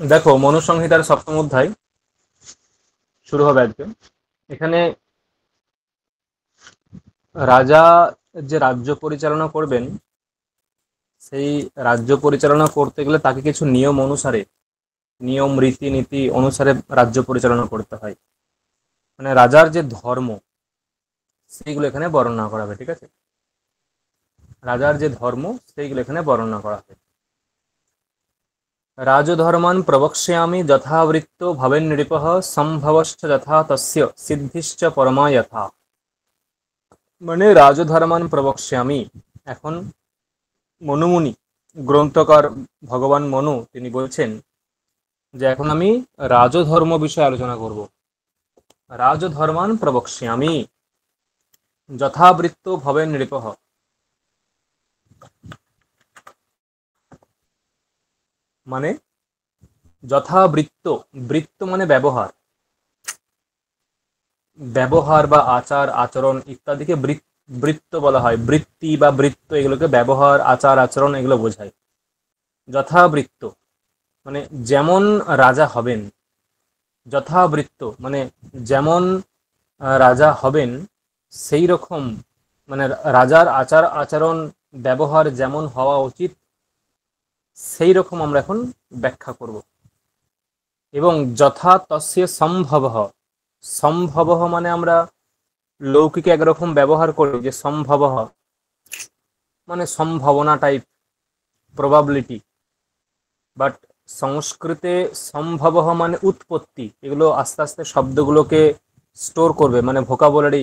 দেখো, মনুসংহিতার সপ্তম অধ্যায় শুরু হবে আজকে। এখানে রাজা যে রাজ্য পরিচালনা করবেন, সেই রাজ্য পরিচালনা করতে গেলে তাকে কিছু নিয়ম অনুসারে, নিয়ম রীতিনীতি অনুসারে রাজ্য পরিচালনা করতে হয়। মানে রাজার যে ধর্ম, সেইগুলো এখানে বর্ণনা করা হবে। ঠিক আছে, রাজার যে ধর্ম সেইগুলো এখানে বর্ণনা করা হবে। রাজধর্মান প্রবক্ষ্যামি যথাবৃত্তো ভবেন নৃপঃ সম্ভবশ্চ যথা তস্য সিদ্ধিশ্চ পরমা যথা। মানে রাজধর্মান প্রবক্ষ্যামি, এখন মনুমুনি গ্রন্থকার ভগবান মনু তিনি বলছেন যে এখন আমি রাজধর্ম বিষয়ে আলোচনা করব। রাজধর্মান প্রবক্ষ্যামি যথাবৃত্তো ভবেন নৃপঃ, মানে যথাবৃত্ত, বৃত্ত মানে ব্যবহার, ব্যবহার বা আচার আচরণ ইত্যাদিকে বৃত্ত বলা হয়। বৃত্তি বা বৃত্ত এগুলোকে ব্যবহার আচার আচরণ এগুলো বোঝায়। যথাবৃত্ত মানে যেমন রাজা হবেন, যথাবৃত্ত মানে যেমন রাজা হবেন সেই রকম, মানে রাজার আচার আচরণ ব্যবহার যেমন হওয়া উচিত সেই রকম আমরা এখন ব্যাখ্যা করব। এবং যথা তস্য সম্ভব, সম্ভব মানে আমরা লৌকিকে একরকম ব্যবহার করি যে সম্ভব মানে সম্ভাবনা টাইপ, প্রবাবিলিটি, বাট সংস্কৃতে সম্ভব মানে উৎপত্তি। এগুলো আস্তে আস্তে শব্দগুলোকে স্টোর করবে, মানে ভোকাবুলারি,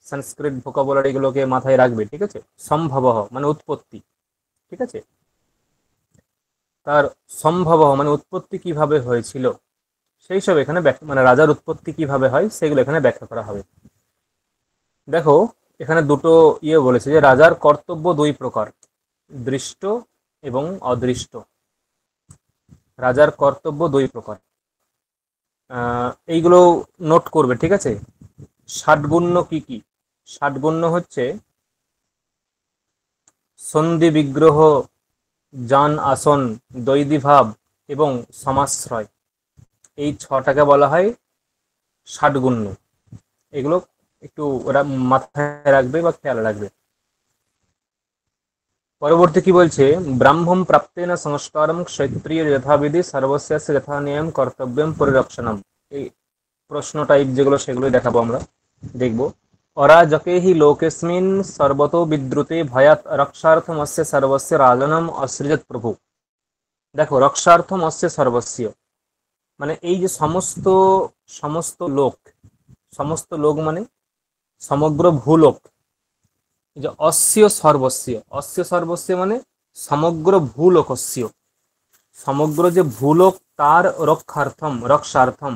সংস্কৃত ভোকাবুলারি গুলোকে মাথায় রাখবে। ঠিক আছে, সম্ভব মানে উৎপত্তি। ঠিক আছে, তার সম্ভব মানে উৎপত্তি কিভাবে হয়েছিল সেই সব এখানে মানে রাজার উৎপত্তি কিভাবে হয় সেগুলো এখানে ব্যাখ্যা করা হবে। দেখো, এখানে দুটো বলেছে যে রাজার কর্তব্য দুই প্রকার, দৃষ্ট এবং অদৃষ্ট। রাজার কর্তব্য দুই প্রকার, এইগুলো নোট করবে। ঠিক আছে, ষাটগুণ্য কি কি? ষাটগুণ্য হচ্ছে সন্ধি বিগ্রহ, যান আসন, দৈদিভাব এবং সমাশ্রয়। এই ছটাকে বলা হয় ষাটগুণ্য। এগুলো একটু ওরা মাথায় রাখবে বা খেয়াল রাখবে। পরবর্তী কি বলছে, ব্রাহ্মণ প্রাপ্তেন সংস্কারম ক্ষত্রিয় যথাবিধি সর্বস্যাস্য যথা নিয়ম কর্তব্যম পরিরক্ষণম। এই প্রশ্ন টাইপ যেগুলো সেগুলোই দেখাবো, আমরা দেখবো। অরাজকে হি লোকেস্মিন সর্বতো বিদ্রুতে ভয়াত রক্ষার্থম অস্য সর্বস্য রাজনম অসৃজত প্রভু। দেখো, রক্ষার্থম অস্য সর্বস্য মানে এই যে সমস্ত, সমস্ত লোক, সমস্ত লোক মানে সমগ্র ভূলোক। এই যে অস্য সর্বস্য, অস্য সর্বস্য মানে সমগ্র ভূলোকস্য, সমগ্র যে ভূলোক তার রক্ষার্থম, রক্ষার্থম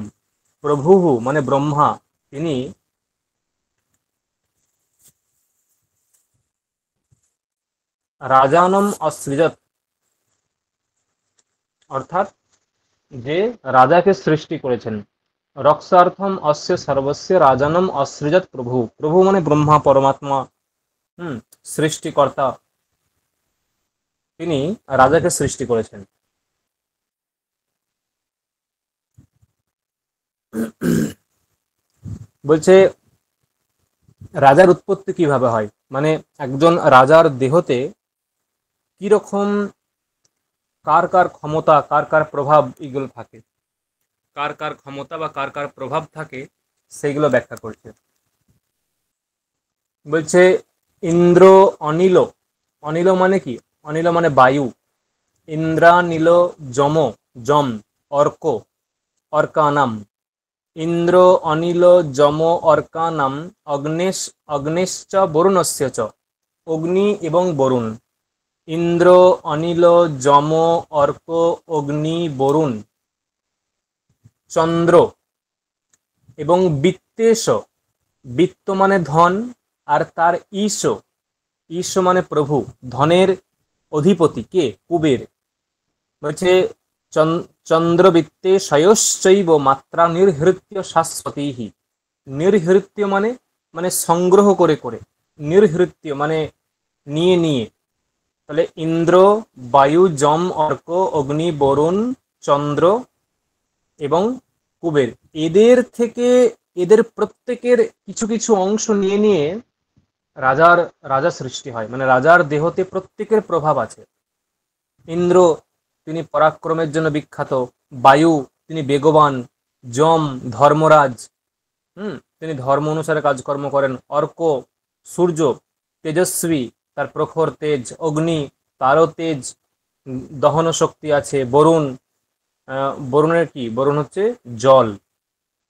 প্রভু মানে ব্রহ্মা তিনি রাজানম অসৃজত, অর্থাৎ যে রাজাকে সৃষ্টি করেছেন। রক্ষার্থম অস্য সর্বস্য রাজানম অসৃজত প্রভু, প্রভু মানে ব্রহ্মা পরমাত্মা, সৃষ্টিকর্তা, তিনি রাজাকে সৃষ্টি করেছেন। বলছে রাজার উৎপত্তি কিভাবে হয়, মানে একজন রাজার দেহতে কিরকম, কার কার ক্ষমতা, কার কার প্রভাব এগুলো থাকে, কার কার ক্ষমতা বা কার কার প্রভাব থাকে সেইগুলো ব্যাখ্যা করছে। বলছে ইন্দ্র অনিল, অনিল মানে কি? অনিল মানে বায়ু। ইন্দ্রানীল যম, যম অর্ক, অর্কানাম। ইন্দ্র অনিল যম অর্কানাম অগ্নেশ, অগ্নেশ্চ বরুণস্য চ, অগ্নি এবং বরুণ। ইন্দ্র অনিল যম অর্ক অগ্নি বরুণ, চন্দ্র এবং বিত্তেশ, বিত্ত মানে ধন, আর তার ঈশ, ঈশ মানে প্রভু, ধনের অধিপতি কে? কুবের। বলছে চন্দ্রবৃত্তে শয়শ্চৈব মাত্রা নির্হৃত্য শাশ্বতী। নির্হৃত্য মানে মানে সংগ্রহ করে করে, নির্হৃত্য মানে নিয়ে নিয়ে। তাহলে ইন্দ্র, বায়ু, যম, অর্ক, অগ্নি, বরুণ চন্দ্র এবং কুবের, এদের প্রত্যেকের কিছু কিছু অংশ নিয়ে নিয়ে রাজা সৃষ্টি হয়, মানে রাজার দেহতে প্রত্যেকের প্রভাব আছে। ইন্দ্র তিনি পরাক্রমের জন্য বিখ্যাত, বায়ু তিনি বেগবান, যম ধর্মরাজ, তিনি ধর্ম অনুসারে কাজকর্ম করেন, অর্ক সূর্য তেজস্বী, তার প্রখর তেজ, অগ্নি তারও তেজ, দহন শক্তি আছে, বরুণ, বরুণের কি, বরুণ হচ্ছে জল,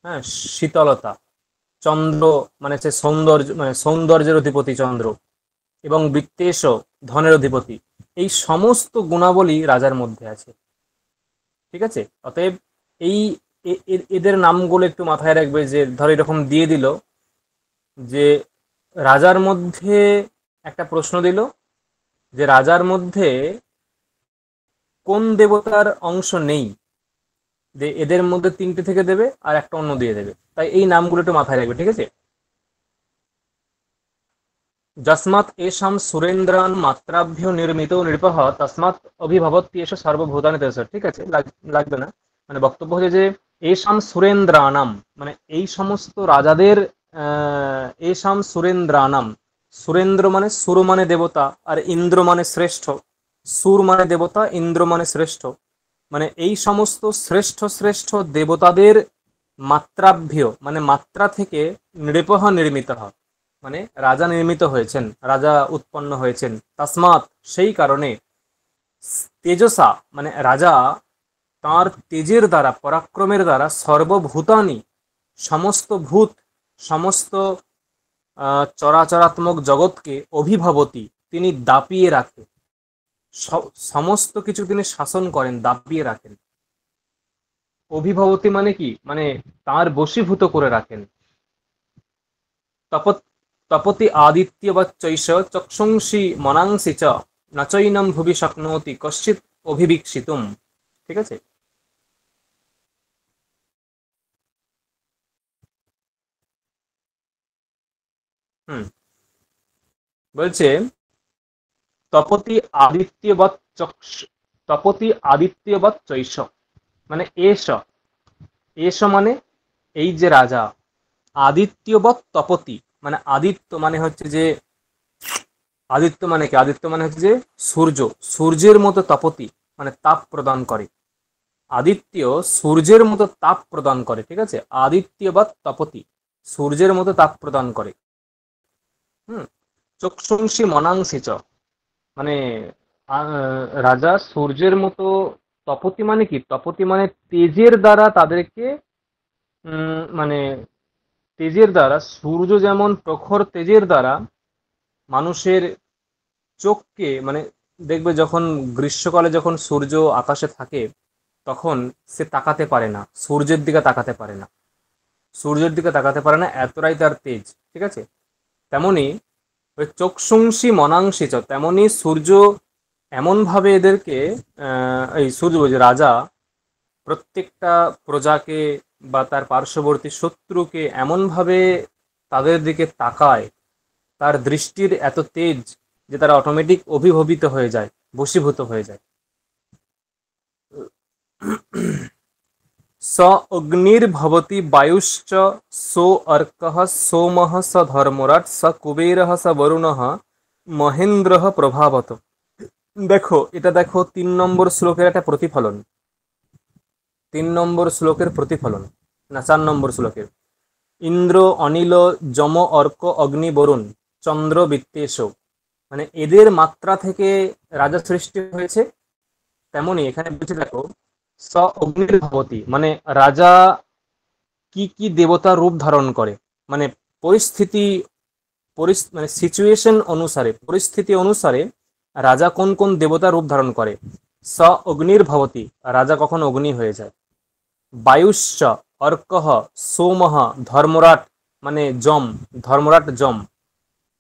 হ্যাঁ, শীতলতা, চন্দ্র মানে হচ্ছে সৌন্দর্য, মানে সৌন্দর্যের অধিপতি চন্দ্র, এবং বৃত্তেশ ধনের অধিপতি। এই সমস্ত গুণাবলী রাজার মধ্যে আছে, ঠিক আছে। অতএব এই এদের নামগুলো একটু মাথায় রাখবে, যে ধর এরকম দিয়ে দিল যে রাজার মধ্যে, একটা প্রশ্ন দিল যে রাজার মধ্যে কোন দেবতার অংশ নেই, এদের মধ্যে তিনটে থেকে দেবে আর একটা অন্য দিয়ে দেবে, তাই এই নামগুলো একটু মাথায় রাখবে, ঠিক আছে। যস্মাৎ এষাম সুরেন্দ্রান মাত্রাভ্য নির্মিত নৃপঃ তস্মাৎ অভিভবত্যেষ সর্বভূতানি তেজসঃ, ঠিক আছে, লাগবে না। মানে বক্তব্য হচ্ছে যে এষাম সুরেন্দ্রানাম, মানে এই সমস্ত রাজাদের, এষাম সুরেন্দ্রানাম, সুরেন্দ্র মানে সুর মানে দেবতা, আর ইন্দ্র মানে শ্রেষ্ঠ, সুর মানে দেবতা, ইন্দ্র মানে শ্রেষ্ঠ, মানে এই সমস্ত শ্রেষ্ঠ শ্রেষ্ঠ দেবতাদের মাত্রাভ্য মানে মাত্রা থেকে নৃপঃ নির্মিত হয়, মানে রাজা নির্মিত হয়েছেন, রাজা উৎপন্ন হয়েছেন, তসমাৎ সেই কারণে, তেজসা মানে রাজা তার তেজের দ্বারা, পরাক্রমের দ্বারা, সর্বভূতানি সমস্ত ভূত, সমস্ত চরাচরাত্মক জগৎকে, অভিভবতি তিনি দাপিয়ে রাখে, সমস্ত কিছু তিনি শাসন করেন, দাপিয়ে রাখেন। অভিভবতি মানে কি, মানে তার বশীভূত করে রাখেন। তপতি আদিত্যবচ্চৈষ চক্ষুংসি মনাংসি চ নচৈনম ভুবি শক্নোতি কশ্চিৎ অভিবীক্ষিতুম, ঠিক আছে। বলছে তপতি আদিত্যবৎ তপতি আদিত্যবৎ চৈষ, মানে এস মানে এই যে রাজা, আদিত্যবৎ তপতি মানে আদিত্য মানে হচ্ছে যে, আদিত্য মানে কি, আদিত্য মানে হচ্ছে যে সূর্য, সূর্যের মতো তপতি মানে তাপ প্রদান করে, আদিত্য সূর্যের মতো তাপ প্রদান করে, ঠিক আছে, আদিত্যবৎ তপতি সূর্যের মতো তাপ প্রদান করে। চক্ষুংসি মনাংসি চ, মানে রাজা সূর্যের মতো, তপতি মানে কি, তপতি মানে তেজের দ্বারা তাদেরকে, মানে তেজের দ্বারা, সূর্য যেমন প্রখর তেজের দ্বারা মানুষের চোখকে, মানে দেখবে যখন গ্রীষ্মকালে যখন সূর্য আকাশে থাকে তখন সে তাকাতে পারে না, সূর্যের দিকে তাকাতে পারে না, সূর্যের দিকে তাকাতে পারে না, এতটাই তার তেজ, ঠিক আছে। তেমনি ওই চক্ষুংসি মনাংসি চ, তেমনি সূর্য এমনভাবে এদেরকে, এই সূর্য বলছে রাজা প্রত্যেকটা প্রজাকে বা তার পার্শ্ববর্তী শত্রুকে এমনভাবে তাদের দিকে তাকায়, তার দৃষ্টির এত তেজ যে তারা অটোমেটিক অভিভবিত হয়ে যায়, বশীভূত হয়ে যায়। স অগ্নির্ভবতি বায়ুশ্চ সো অর্কঃ সোমঃ স ধর্মরাট স কুবেরঃ স বরুণঃ মহেন্দ্রঃ প্রভাবত। দেখো এটা, দেখো 3 নম্বর শ্লোকের একটা প্রতিফলন, 3 নম্বর শ্লোকের প্রতিফলন, না 4 নম্বর শ্লোকের। ইন্দ্র অনিল যম অর্ক অগ্নি বরুণ চন্দ্র বৃত্তেশ, মানে এদের মাত্রা থেকে রাজা সৃষ্টি হয়েছে। তেমনি এখানে বলছে দেখো স অগ্নির ভবতি, মানে রাজা কি কি দেবতা রূপ ধারণ করে, মানে পরিস্থিতি, মানে সিচুয়েশন অনুসারে, পরিস্থিতি অনুসারে রাজা কোন কোন দেবতা রূপ ধারণ করে। স অগ্নির ভবতি, রাজা কখন অগ্নি হয়ে যায়। বায়ুশ্চ অর্কঃ সোমঃ ধর্মরাট মানে যম, ধর্মরাট যম।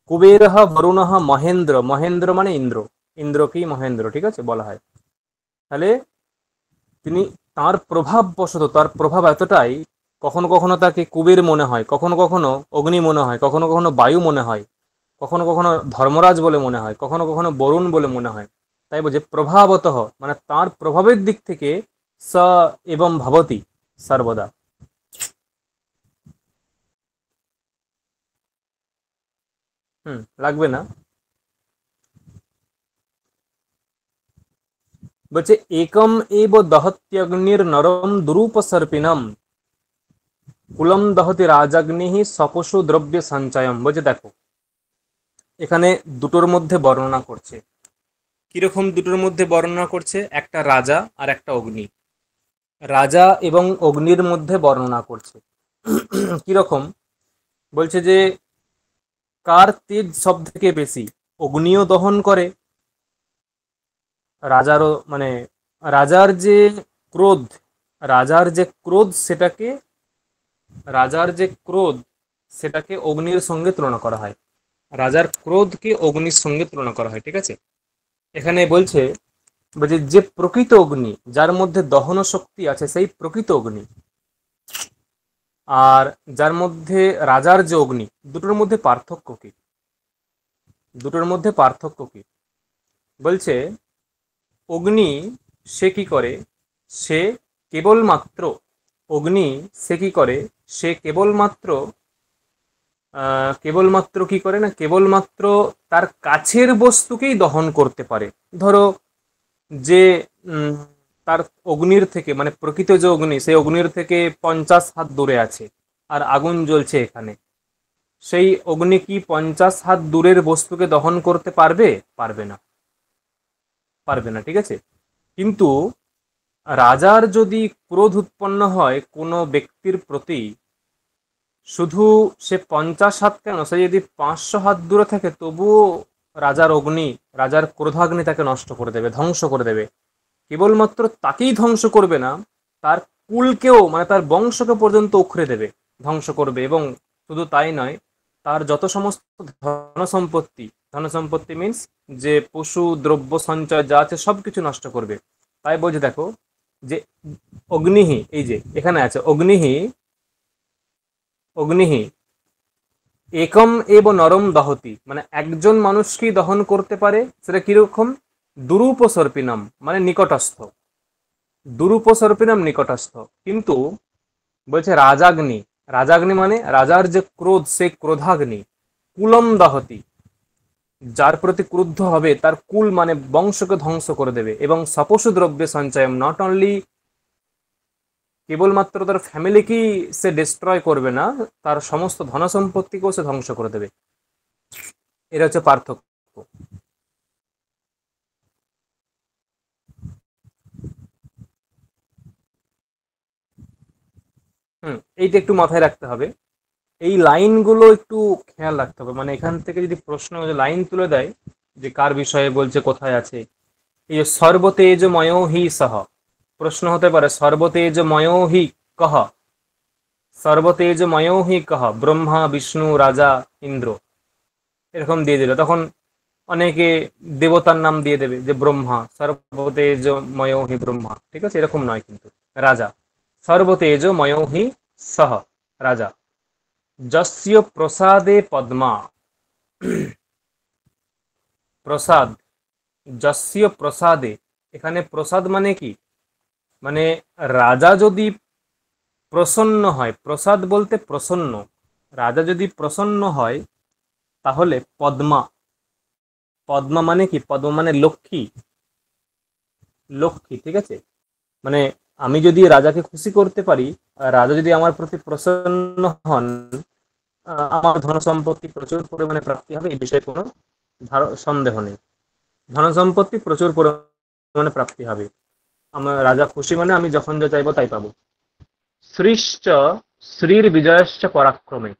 কুবেরঃ বরুণঃ মহেন্দ্র, মহেন্দ্র মানে ইন্দ্র, ইন্দ্রকেই মহেন্দ্র, ঠিক আছে বলা হয়। তাহলে তিনি তার প্রভাব বশত, তার প্রভাব এতটাই, কখনো কখনো তাকে কুবের মনে হয়, কখনো কখনো অগ্নি মনে হয়, কখনো কখনো বায়ু মনে হয়, কখনো কখনো ধর্মরাজ বলে মনে হয়, কখনো কখনো বরুণ বলে মনে হয়। তাই বলছে প্রভাবতঃ, মানে তার প্রভাবের দিক থেকে स एवं भवति सर्वदा। লাগবে না। বলছে একম এব দহত্যগ্নির নরম দুরূপসর্পিণম কুলম দহতি রাজাগ্নিঃ সপশু দ্রব্য সঞ্চয়ম। বলছে দেখো এখানে দুটোর মধ্যে বর্ণনা করছে। কিরকম দুটোর মধ্যে বর্ণনা করছে? একটা রাজা আর একটা অগ্নি। রাজা এবং অগ্নির মধ্যে বর্ণনা করছে। কিরকম? বলছে যে কার তেজ সব থেকে বেশি? অগ্নিও দহন করে, রাজারও মানে রাজার যে ক্রোধ, রাজার যে ক্রোধ সেটাকে রাজার যে ক্রোধ সেটাকে অগ্নির সঙ্গে তুলনা করা হয়। রাজার ক্রোধকে অগ্নির সঙ্গে তুলনা করা হয়, ঠিক আছে। এখানে বলছে যে প্রকৃত অগ্নি, যার মধ্যে দহন শক্তি আছে, সেই প্রকৃত অগ্নি, আর যার মধ্যে রাজার যে অগ্নি, দুটোর মধ্যে পার্থক্য কি? দুটোর মধ্যে পার্থক্য কি? বলছে অগ্নি সে কি করে? সে কেবলমাত্র অগ্নি সে কি করে? সে কেবলমাত্র কি করে না, কেবলমাত্র তার কাছের বস্তুকেই দহন করতে পারে। ধরো যে তার অগ্নির থেকে মানে প্রকৃত যে অগ্নি, সেই অগ্নির থেকে 50 হাত দূরে আছে আর আগুন জ্বলছে এখানে, সেই অগ্নি কি 50 হাত দূরের বস্তুকে দহন করতে পারবে? পারবে না, পারবে না, ঠিক আছে। কিন্তু রাজার যদি ক্রোধ উৎপন্ন হয় কোনো ব্যক্তির প্রতি, শুধু সে 50 হাত কেন, সে যদি 500 হাত দূরে থাকে তবুও রাজার অগ্নি, রাজার ক্রোধাগ্নি তাকে নষ্ট করে দেবে, ধ্বংস করে দেবে। কেবলমাত্র তাকেই ধ্বংস করবে না, তার কুলকেও মানে তার বংশকে পর্যন্ত উখড়ে দেবে, ধ্বংস করবে। এবং শুধু তাই নয়, তার যত সমস্ত ধন সম্পত্তি মিন্স যে পশু দ্রব্য সঞ্চয় যা আছে সবকিছু নষ্ট করবে। তাই বলছে দেখো যে অগ্নিহি, এই যে এখানে আছে অগ্নিহি, অগ্নিহি একম এব নরম দহতি, মানে একজন মানুষকেই দহন করতে পারে। সেটা কিরকম? দুরূপসর্পিণম মানে নিকটস্থ, দুরূপসর্পিণম নিকটস্থ। কিন্তু বলছে রাজাগ্নি, রাজাগ্নি মানে রাজার যে ক্রোধ, সেই ক্রোধাগ্নি কুলম দহতি, যার প্রতি ক্রুদ্ধ হবে তার কুল মানে বংশকে ধ্বংস করে দেবে। এবং সপশু দ্রব্যে সঞ্চয়ম, নট অনলি কেবলমাত্র তার ফ্যামিলিকেই সে ডিস্ট্রয় করবে না, তার সমস্ত ধন সম্পত্তিকেও সে ধ্বংস করে দেবে। এটা হচ্ছে পার্থক্য। এইটা একটু মাথায় রাখতে হবে, এই লাইনগুলো একটু খেয়াল রাখতে হবে। মানে এখান থেকে যদি প্রশ্ন লাইন তুলে দেয় যে কার বিষয়ে বলছে, কোথায় আছে, এই যে সর্বতেজময় হি সহ, প্রশ্ন হতে পারে সর্বতেজময় হি কহ, সর্বতেজময় হি কহ ব্রহ্মা বিষ্ণু রাজা ইন্দ্র, এরকম দিয়ে দিল, তখন অনেকে দেবতার নাম দিয়ে দেবে যে ব্রহ্মা, সর্বতেজময় হি ব্রহ্মা, ঠিক আছে, এরকম নয়। কিন্তু রাজা সর্বতেজময় হি সহ রাজা, যস্য প্রসাদে পদ্মা, প্রসাদ, যস্য প্রসাদে, এখানে প্রসাদ মানে কি? মানে রাজা যদি প্রসন্ন হয়, প্রসাদ বলতে প্রসন্ন, রাজা যদি প্রসন্ন হয় তাহলে পদ্মা, পদ্মা মানে কি? পদ্মা মানে লক্ষ্মী, লক্ষ্মী, ঠিক আছে। মানে আমি যদি রাজাকে খুশি করতে পারি, রাজা যদি আমার প্রতি প্রসন্ন হন, আমার ধন সম্পত্তি প্রচুর পরিমাণে প্রাপ্তি হবে, এই বিষয়ে কোনো সন্দেহ নেই। ধন সম্পত্তি প্রচুর পরিমাণে প্রাপ্তি হবে, আমার রাজা খুশি মানে আমি যখন যা চাইবো তাই পাবো। শ্রীশ্চ শ্রীর বিজয়শ্চ পরাক্রমে,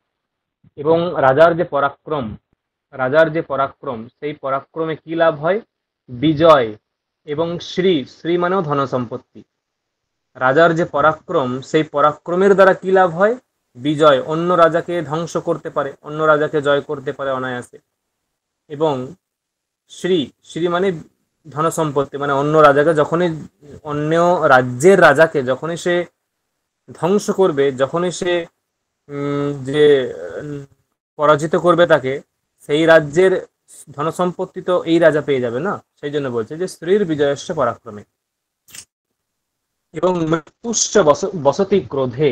এবং রাজার যে পরাক্রম, রাজার যে পরাক্রম, সেই পরাক্রমে কি লাভ হয়? বিজয় এবং শ্রী, শ্রী মানেও ধন সম্পত্তি। রাজার যে পরাক্রম, সেই পরাক্রমের দ্বারা কি লাভ হয়? বিজয়, অন্য রাজাকে ধ্বংস করতে পারে, অন্য রাজাকে জয় করতে পারে অনায়াসে। এবং শ্রী, শ্রী মানে ধন সম্পত্তি, মানে অন্য রাজাকে যখনই, অন্য রাজ্যের রাজাকে যখনই সে ধ্বংস করবে, যখনই সে যে পরাজিত করবে তাকে, সেই রাজ্যের ধন সম্পত্তি তো এই রাজা পেয়ে যাবে না। সেই জন্য বলছে যে স্ত্রীর বিজয়স্য পরাক্রমে। এবং মৃত্যুশ্চ বসতি ক্রোধে,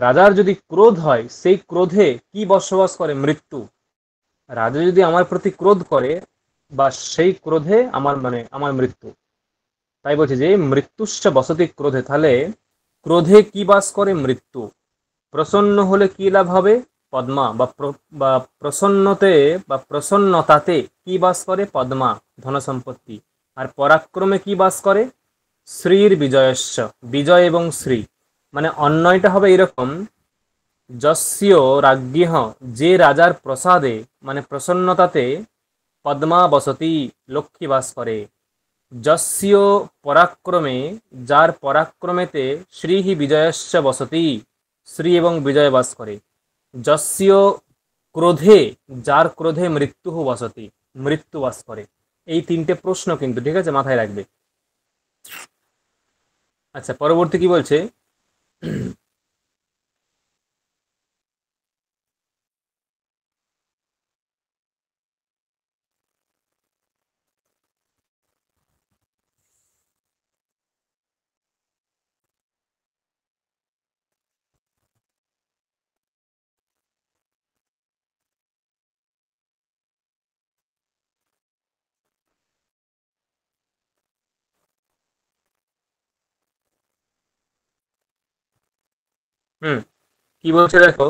রাজার যদি ক্রোধ হয়, সেই ক্রোধে কি বসবাস করে? মৃত্যু। রাজা যদি আমার প্রতি ক্রোধ করে, বা সেই ক্রোধে আমার মৃত্যু। তাই বলছে যে মৃত্যুশ্চ বসতি ক্রোধে, তাহলে ক্রোধে কি বাস করে? মৃত্যু। প্রসন্ন হলে কি লাভ হবে? পদ্মা, বা প্রসন্নতে বা প্রসন্নতাতে কি বাস করে? পদ্মা, ধন সম্পত্তি। আর পরাক্রমে কি বাস করে? শ্রীর বিজয়স্য, বিজয় এবং শ্রী। মানে অন্যয়টা হবে এরকম, যস্য রাজ্ঞিহ, যে রাজার প্রসাদে মানে প্রসন্নতাতে, পদ্মা বসতি, লক্ষ্মী বাস করে। যস্য পরাক্রমে, যার পরাক্রমেতে, শ্রীহি বিজয়স্য বসতি, শ্রী এবং বিজয় বাস করে। যস্য ক্রোধে, যার ক্রোধে মৃত্যু বসতি, মৃত্যু বাস করে। এই তিনটে প্রশ্ন কিন্তু, ঠিক আছে, মাথায় রাখবে। আচ্ছা, পরবর্তী কি বলছে? হুম, কি বলছে দেখো,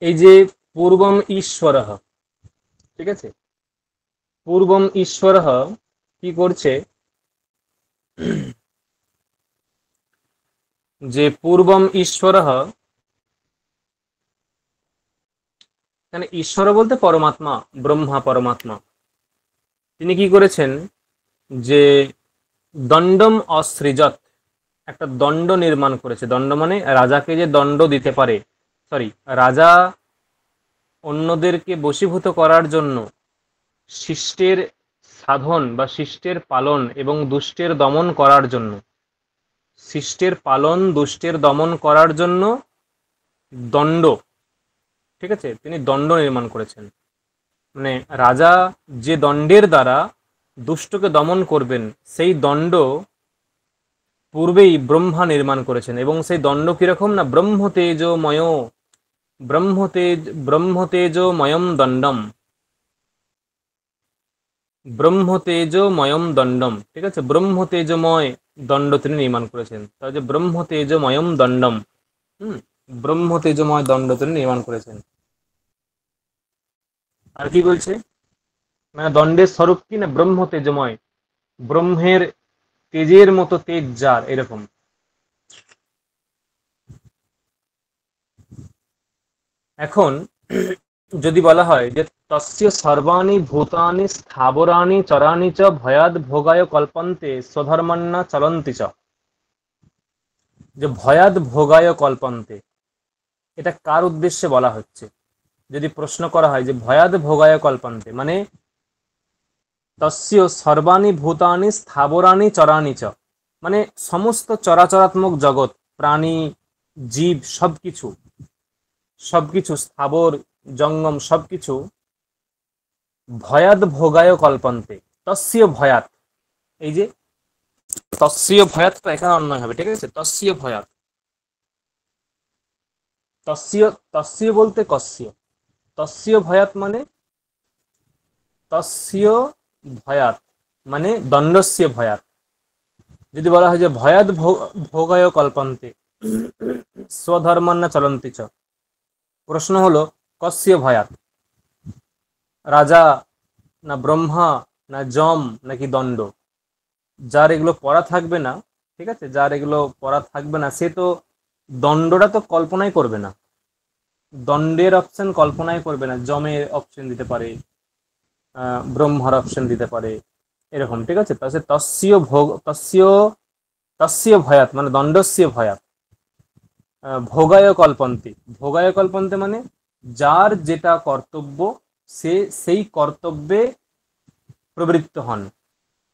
এই যে পূর্বম ঈশ্বর, ঠিক আছে, পূর্বম ঈশ্বর কি করছে, যে পূর্বম ঈশ্বর, এখানে ঈশ্বর বলতে পরমাত্মা, ব্রহ্মা পরমাত্মা, তিনি কি করেছেন, যে দণ্ডম অসৃজত, একটা দণ্ড নির্মাণ করেছে। দণ্ড মানে রাজাকে যে দণ্ড দিতে পারে, সরি, রাজা অন্যদেরকে বশীভূত করার জন্য শিষ্টের সাধন বা শিষ্টের পালন এবং দুষ্টের দমন করার জন্য, শিষ্টের পালন দুষ্টের দমন করার জন্য দণ্ড, ঠিক আছে, তিনি দণ্ড নির্মাণ করেছেন। মানে রাজা যে দণ্ডের দ্বারা দুষ্টকে দমন করবেন, সেই দণ্ড পূর্বেই ব্রহ্মা নির্মাণ করেছেন। এবং সেই দণ্ড কিরকম না, ব্রহ্মতেজময়ম দণ্ডম, ব্রহ্মতেজময়ম দণ্ডম, ঠিক আছে, ব্রহ্মতেজময় দণ্ড তিনি নির্মাণ করেছেন। তাই যে ব্রহ্মতেজময়ম দণ্ডম, হুম, ব্রহ্মতেজময় দণ্ড তিনি নির্মাণ করেছেন। আর কি বলছে, মানে দণ্ডের স্বরূপ কি না, ব্রহ্ম তেজময়, ব্রহ্মের তেজের মতো তেজ যার, এরকম। এখন যদি বলা হয় যে তস্য সর্বাণি ভূতানি স্থাবরানি চরানি চ ভয়াদ ভোগায় কল্পন্তে স্বধর্মন্না চলন্তি চ, যে ভয়াদ ভোগায় কল্পন্তে, এটা কার উদ্দেশ্যে বলা হচ্ছে? যদি প্রশ্ন করা হয় যে ভয়াদ ভোগায় কল্পন্তে, মানে তস্য সর্বাণি ভূতানি স্থাবরানি চরানি চ, মানে সমস্ত চরাচরাত্মক জগৎ, প্রাণী, জীব, সবকিছু, সবকিছু স্থাবর জঙ্গম সবকিছু ভয়াদ ভোগায় কল্পন্তে, তস্য ভয়াত, এই যে তস্য ভয়াত, তো এখানে অন্যয় হবে, ঠিক আছে, তস্য ভয়াত, তস্য, তস্য বলতে কস্য, তস্য ভয়াত মানে, তস্য ভয়াত মানে দণ্ডস্য ভয়াত। যদি বলা হয় যে ভয়াদ ভোগায় কল্পন্তে স্বধর্মান্না চলন্তি চ, প্রশ্ন হলো কস্য ভয়াত, রাজা না ব্রহ্মা না যম নাকি দণ্ড? যার এগুলো পড়া থাকবে না, ঠিক আছে, যার এগুলো পড়া থাকবে না, সে তো দণ্ডটা তো কল্পনাই করবে না, দণ্ডের অপশন কল্পনাই করবে না, যমের অপশন দিতে পারে, ব্রহ্মার অপশন দিতে পারে, এরকম, ঠিক আছে। তাহলে তস্য ভয়াত মানে দণ্ডস্য ভয়াত, ভোগায় কল্পন্তে, ভোগায় কল্পন্তে মানে যার যেটা কর্তব্য, সে সেই কর্তব্যে প্রবৃত্ত হন।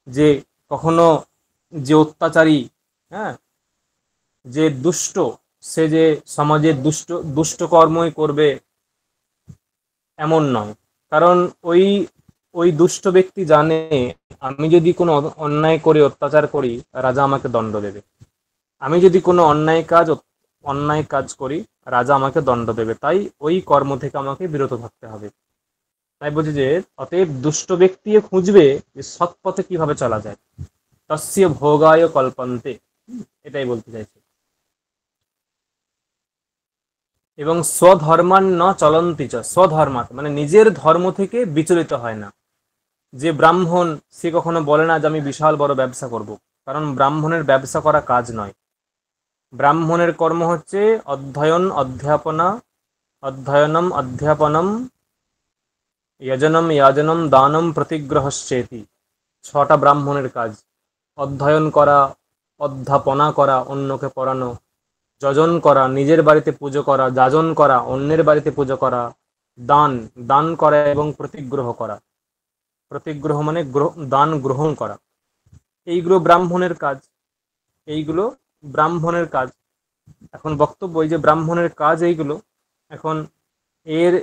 যে কখনো যে অত্যাচারী, হ্যাঁ, যে দুষ্ট, সে যে সমাজে দুষ্ট দুষ্ট কর্মই করবে এমন নয়। কারণ ওই ওই দুষ্ট ব্যক্তি জানে আমি যদি কোনো অন্যায় করি, অত্যাচার করি, রাজা আমাকে দণ্ড দেবে। আমি যদি কোনো অন্যায় কাজ করি, রাজা আমাকে দণ্ড দেবে, তাই ওই কর্ম থেকে আমাকে বিরত থাকতে হবে। তাই বলছি যে অতএব দুষ্ট ব্যক্তি খুঁজবে যে সৎ পথে কিভাবে চলা যায়, তস্য ভোগায় কল্পন্তে, এটাই বলতে চাইছে। এবং স্বধর্মান ন চলন্তি চ, স্বধর্মাৎ মানে নিজের ধর্ম থেকে বিচলিত হয় না। যে ব্রাহ্মণ, সে কখনো বলে না যে আমি বিশাল বড় ব্যবসা করব, কারণ ব্রাহ্মণের ব্যবসা করা কাজ নয়। ব্রাহ্মণের কর্ম হচ্ছে অধ্যয়নম অধ্যাপনম, ইয়াজনম দানম প্রতিগ্রহশ্চেতি। ছটা ব্রাহ্মণের কাজ: অধ্যয়ন করা, অধ্যাপনা করা, অন্যকে পড়ানো, যজন করা, নিজের বাড়িতে পুজো করা, যাজন করা, অন্যের বাড়িতে পুজো করা, দান দান করা এবং প্রতিগ্রহ করা। প্রতিগ্রহ মানে দান গ্রহণ করা। এইগুলো ব্রাহ্মণের কাজ, এইগুলো ব্রাহ্মণের কাজ। এখন বক্তব্য এই যে ব্রাহ্মণের কাজ এইগুলো, এখন এর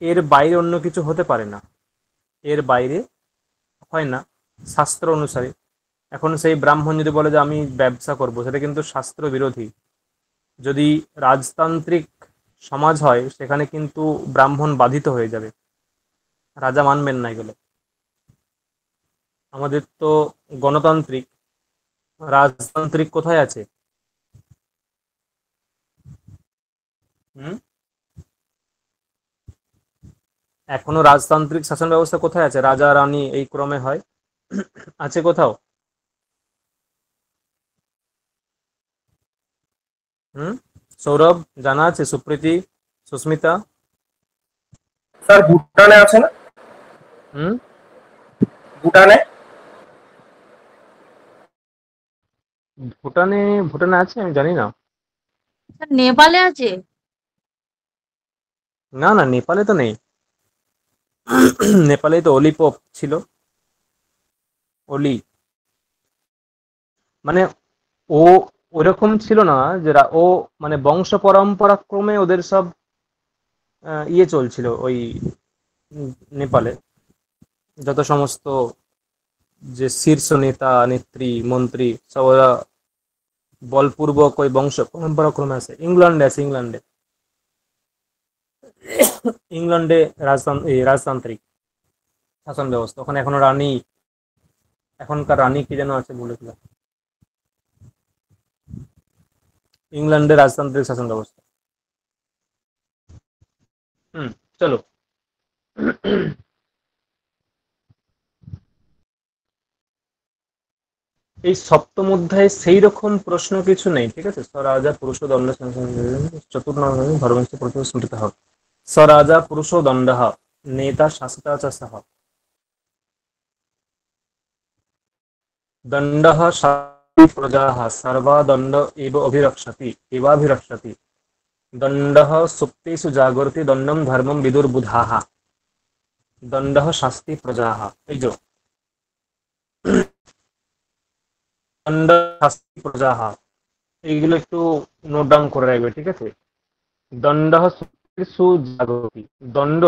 এর বাইরে অন্য কিছু হতে পারে না, এর বাইরে হয় না শাস্ত্র অনুসারে। এখন সেই ব্রাহ্মণ যদি বলে যে আমি ব্যবসা করব, সেটা কিন্তু শাস্ত্র বিরোধী। যদি রাজতান্ত্রিক সমাজ হয়, সেখানে কিন্তু ব্রাহ্মণ বাধিত হয়ে যাবে, রাজা মানবেন না এগুলো। আমাদের তো গণতান্ত্রিক, রাজতান্ত্রিক কোথায় আছে? হুম, এখনো রাজতান্ত্রিক শাসন ব্যবস্থা কোথায় আছে? রাজা রানী এই ক্রমে হয়? আছে কোথাও? হুম, সৌরভ জানা আছে? সুপ্রীতি, সুস্মিতা? স্যার ভুটানে আছে না? হুম, ভুটানে ভুটানে? ভুটানে আছে আমি জানি না। স্যার নেপালে আছে। না না, নেপালে তো নেই। নেপালে তো অলি পোপ ছিল, অলি। মানে ও ওরকম ছিল না, যেটা ও মানে বংশ পরম্পরা ক্রমে ওদের সব ইয়ে চলছিল ওই নেপালে, যত সমস্ত যে শীর্ষ নেতা নেত্রী মন্ত্রী সব ওরা বলপূর্বক ওই বংশ পরম্পরা ক্রমে আছে। ইংল্যান্ডে আছে, ইংল্যান্ডে। ইংল্যান্ডে রাজতান্ত্রিক শাসন ব্যবস্থা, ওখানে এখনো রানী, এখনকার রানী কি যেন আছে বলেছিল। ইংল্যান্ডে রাজতান্ত্রিক শাসন ব্যবস্থা। হুম, চলো। এই সপ্তম অধ্যায়ে সেই রকম প্রশ্ন কিছু নেই, ঠিক আছে। স্বরাজা পুরুষ দণ্ড চতুর্নাম ধর্মস্থ প্রথম স্মৃত হবে। স্বরাজা পুরুষ দণ্ড নেতা শাসিতা চ সহ। দণ্ড শাস্তি প্রজা সর্বা দণ্ড এব অভিরক্ষতি এবাভিরক্ষতি। দণ্ড সুপ্তেষু জাগরতি দণ্ডম ধর্মম বিদুর্বুধাः। দণ্ড শাস্তি প্রজা, এই যে দণ্ড শাস্তি প্রজা, এইগুলো একটু নোট ডাউন করে রাখবে, ঠিক আছে। দণ্ড সুপ্তেষু জাগরতি, দণ্ড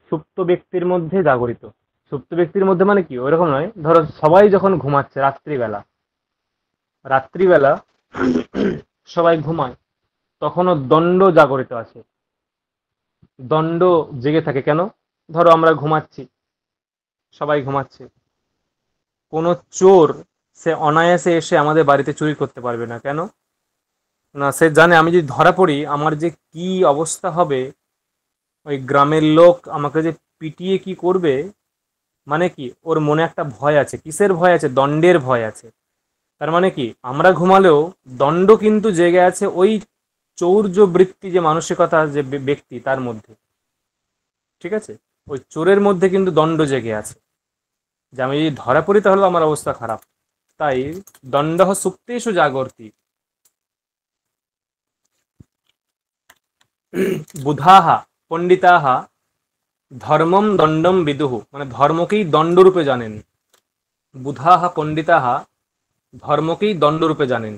সুপ্ত ব্যক্তির মধ্যে জাগরিত। সুপ্ত ব্যক্তির মধ্যে মানে কি, ওইরকম নয়, ধরো সবাই যখন ঘুমাচ্ছে রাত্রিবেলা, রাত্রিবেলা সবাই ঘুমায়, তখনও দণ্ড জাগরিত আছে, দণ্ড জেগে থাকে। কেন? ধরো আমরা ঘুমাচ্ছি, সবাই ঘুমাচ্ছে, কোনো চোর সে অনায়াসে এসে আমাদের বাড়িতে চুরি করতে পারবে না। কেন না? সে জানে আমি যদি ধরা পড়ি আমার যে কি অবস্থা হবে, ওই গ্রামের লোক আমাকে যে পিটিয়ে কি করবে। মানে কি, ওর মনে একটা ভয় আছে। কিসের ভয় আছে? দণ্ডের ভয় আছে। তার মানে কি, আমরা ঘুমালেও দণ্ড কিন্তু জেগে আছে, ওই চৌর্য বৃত্তি যে মানসিকতা যে ব্যক্তি তার মধ্যে, ঠিক আছে। ওই চোরের মধ্যে কিন্তু দণ্ড জেগে আছে, যে আমি যদি ধরা পড়ি তাহলে আমার অবস্থা খারাপ। তাই দণ্ড সুপ্তেষু জাগর্তি। বুধাহা পণ্ডিতাহা ধর্মম দণ্ডম বিদুহ, মানে ধর্মকেই দণ্ডরূপে জানেন। বুধাহা পণ্ডিতাহা ধর্মকেই দণ্ডরূপে জানেন।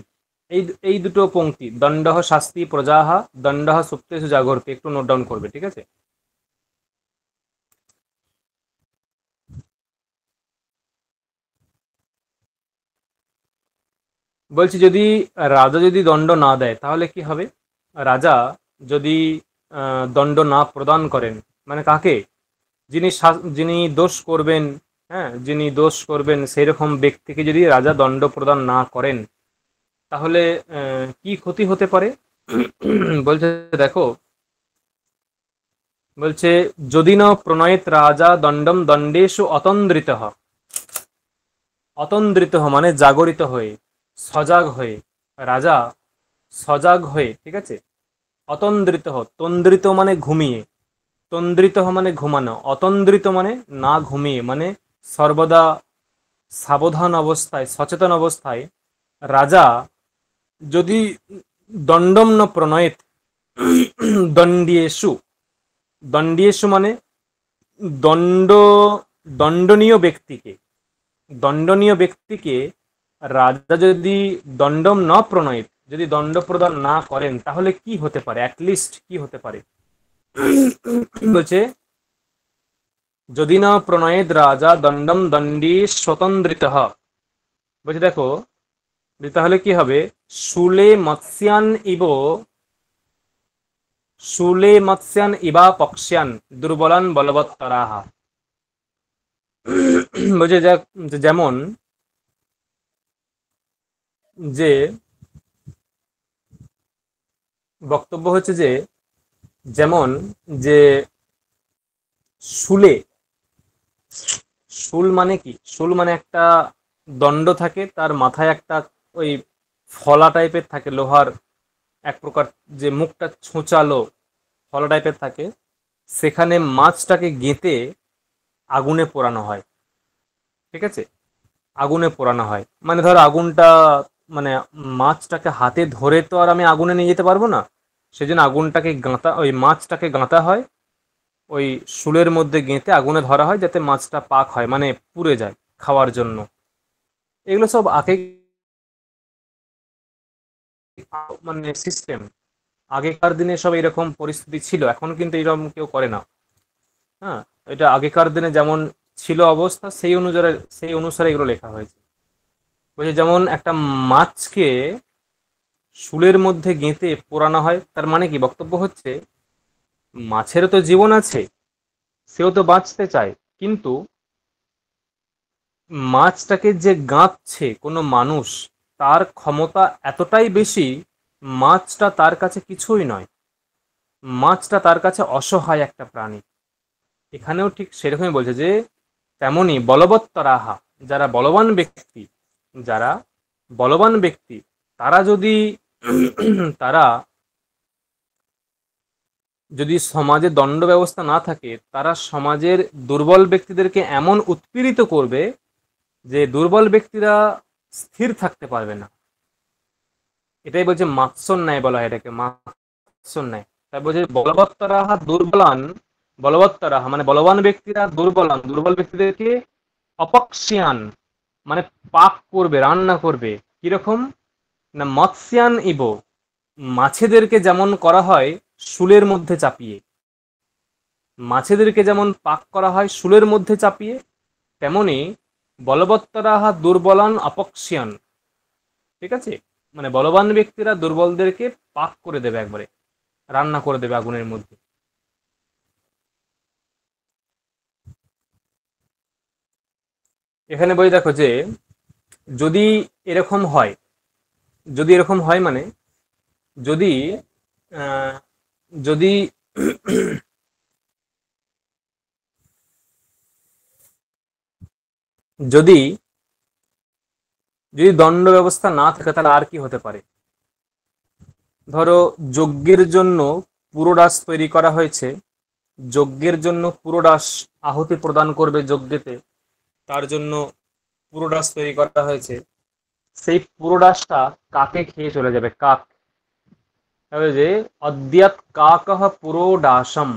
এই এই দুটো পংক্তি, দণ্ড শাস্তি প্রজাহা, দণ্ড সুপ্তেষু জাগর্তি, একটু নোট ডাউন করবে, ঠিক আছে। বলছি যদি রাজা যদি দণ্ড না দেয় তাহলে কি হবে? রাজা যদি দণ্ড না প্রদান করেন, মানে কাকে? যিনি দোষ করবেন, হ্যাঁ, যিনি দোষ করবেন সেই রকম ব্যক্তিকে যদি রাজা দণ্ড প্রদান না করেন তাহলে কি ক্ষতি হতে পারে? বলছে দেখো, বলছে যদি না প্রণয়েত রাজা দণ্ডম দণ্ডেষু অতন্দ্রিত, অতন্দ্রিত মানে জাগরিত হয়ে, সজাগ হয়ে, রাজা সজাগ হয়ে, ঠিক আছে? অতন্দ্রিত, তন্দ্রিত মানে ঘুমিয়ে, তন্দ্রিত মানে ঘুমানো, অতন্দ্রিত মানে না ঘুমিয়ে, মানে সর্বদা সাবধান অবস্থায়, সচেতন অবস্থায় রাজা যদি দণ্ডম ন প্রণয়েত, দণ্ডিয়েষু, দণ্ডিয়েষু মানে দণ্ড, দণ্ডনীয় ব্যক্তিকে, দণ্ডনীয় ব্যক্তিকে রাজা যদি দণ্ডম ন প্রণয়েত, যদি দণ্ড প্রদান না করেন তাহলে কি হতে পারে? অ্যাটলিস্ট কি হতে পারে? বলছে যদি না প্রণয়েদ রাজা দণ্ডম দণ্ডী স্বতন্ত্রিত, বলছে দেখো তাহলে কি হবে? শুলে মৎস্যান ইব, শুলে মৎস্যান ইবা পক্ষ্যান দুর্বলান বলবত্তরাহা। বলছে যেমন যে বক্তব্য হচ্ছে যে যেমন যে শুলে, শুল মানে কি? শুল মানে একটা দণ্ড থাকে, তার মাথায় একটা ওই ফলা টাইপের থাকে, লোহার এক প্রকার, যে মুখটা ছোঁচালো ফলা টাইপের থাকে, সেখানে মাছটাকে গেঁথে আগুনে পোড়ানো হয়, ঠিক আছে? আগুনে পোড়ানো হয় মানে ধর আগুনটা, মানে মাছটাকে হাতে ধরে তো আর আমি আগুনে নিয়ে যেতে পারবো না, সেজন্য আগুনটাকে গাঁথা, ওই মাছটাকে গাঁথা হয়, ওই শুলের মধ্যে গেঁথে আগুনে ধরা হয় যাতে মাছটা পাক হয়, মানে পুড়ে যায় খাওয়ার জন্য। এগুলো সব আগে মানে সিস্টেম, আগেকার দিনে সব এরকম পরিস্থিতি ছিল, এখন কিন্তু এরকম কেউ করে না। হ্যাঁ, এটা আগেকার দিনে যেমন ছিল অবস্থা, সেই অনুসারে এগুলো লেখা হয়েছে। বলছে যেমন একটা মাছকে শুলের মধ্যে গেঁথে পোড়ানো হয়, তার মানে কি বক্তব্য হচ্ছে মাছেরও তো জীবন আছে, সেও তো বাঁচতে চায়, কিন্তু মাছটাকে যে গাঁথছে কোনো মানুষ, তার ক্ষমতা এতটাই বেশি, মাছটা তার কাছে কিছুই নয়, মাছটা তার কাছে অসহায় একটা প্রাণী। এখানেও ঠিক সেরকমই বলছে যে তেমনি বলবত্তরাহা, যারা বলবান ব্যক্তি, যারা বলবান ব্যক্তি, তারা যদি তারা যদি সমাজে দণ্ড ব্যবস্থা না থাকে, তারা সমাজের দুর্বল ব্যক্তিদেরকে এমন উৎপীড়িত করবে যে দুর্বল ব্যক্তিরা স্থির থাকতে পারবে না। এটাই বলছে মাৎসর ন্যায় বলা হয় এটাকে, মাৎসর ন্যায়। তাই বলছে বলবত্তরাহা দুর্বলান, বলবত্তরাহা মানে বলবান ব্যক্তিরা দুর্বলান, দুর্বল ব্যক্তিদেরকে অপক্ষ্যান মানে পাক করবে, রান্না করবে। কিরকম না, মৎস্যান ইব, মাছেদেরকে যেমন করা হয় শুলের মধ্যে চাপিয়ে, মাছেদেরকে যেমন পাক করা হয় শুলের মধ্যে চাপিয়ে, তেমনি বলবত্তরাহা দুর্বলান অপক্ষ্যান, ঠিক আছে? মানে বলবান ব্যক্তিরা দুর্বলদেরকে পাক করে দেবে, একবারে রান্না করে দেবে আগুনের মধ্যে। এখানে বই দেখো যে যদি এরকম হয়, যদি এরকম হয় মানে যদি আহ, যদি যদি যদি দণ্ড ব্যবস্থা না থাকে তাহলে আর কি হতে পারে? ধরো যজ্ঞের জন্য পুরোডাস তৈরি করা হয়েছে, যজ্ঞের জন্য পুরোডাস আহুতি প্রদান করবে যজ্ঞেতে, তার জন্য পুরোডাস তৈরি করা হয়েছে, সেই পুরোডাসটা কাকে খেয়ে চলে যাবে? কাক। তবে যে অদ্যাৎ কাকহ পুরোডাসম,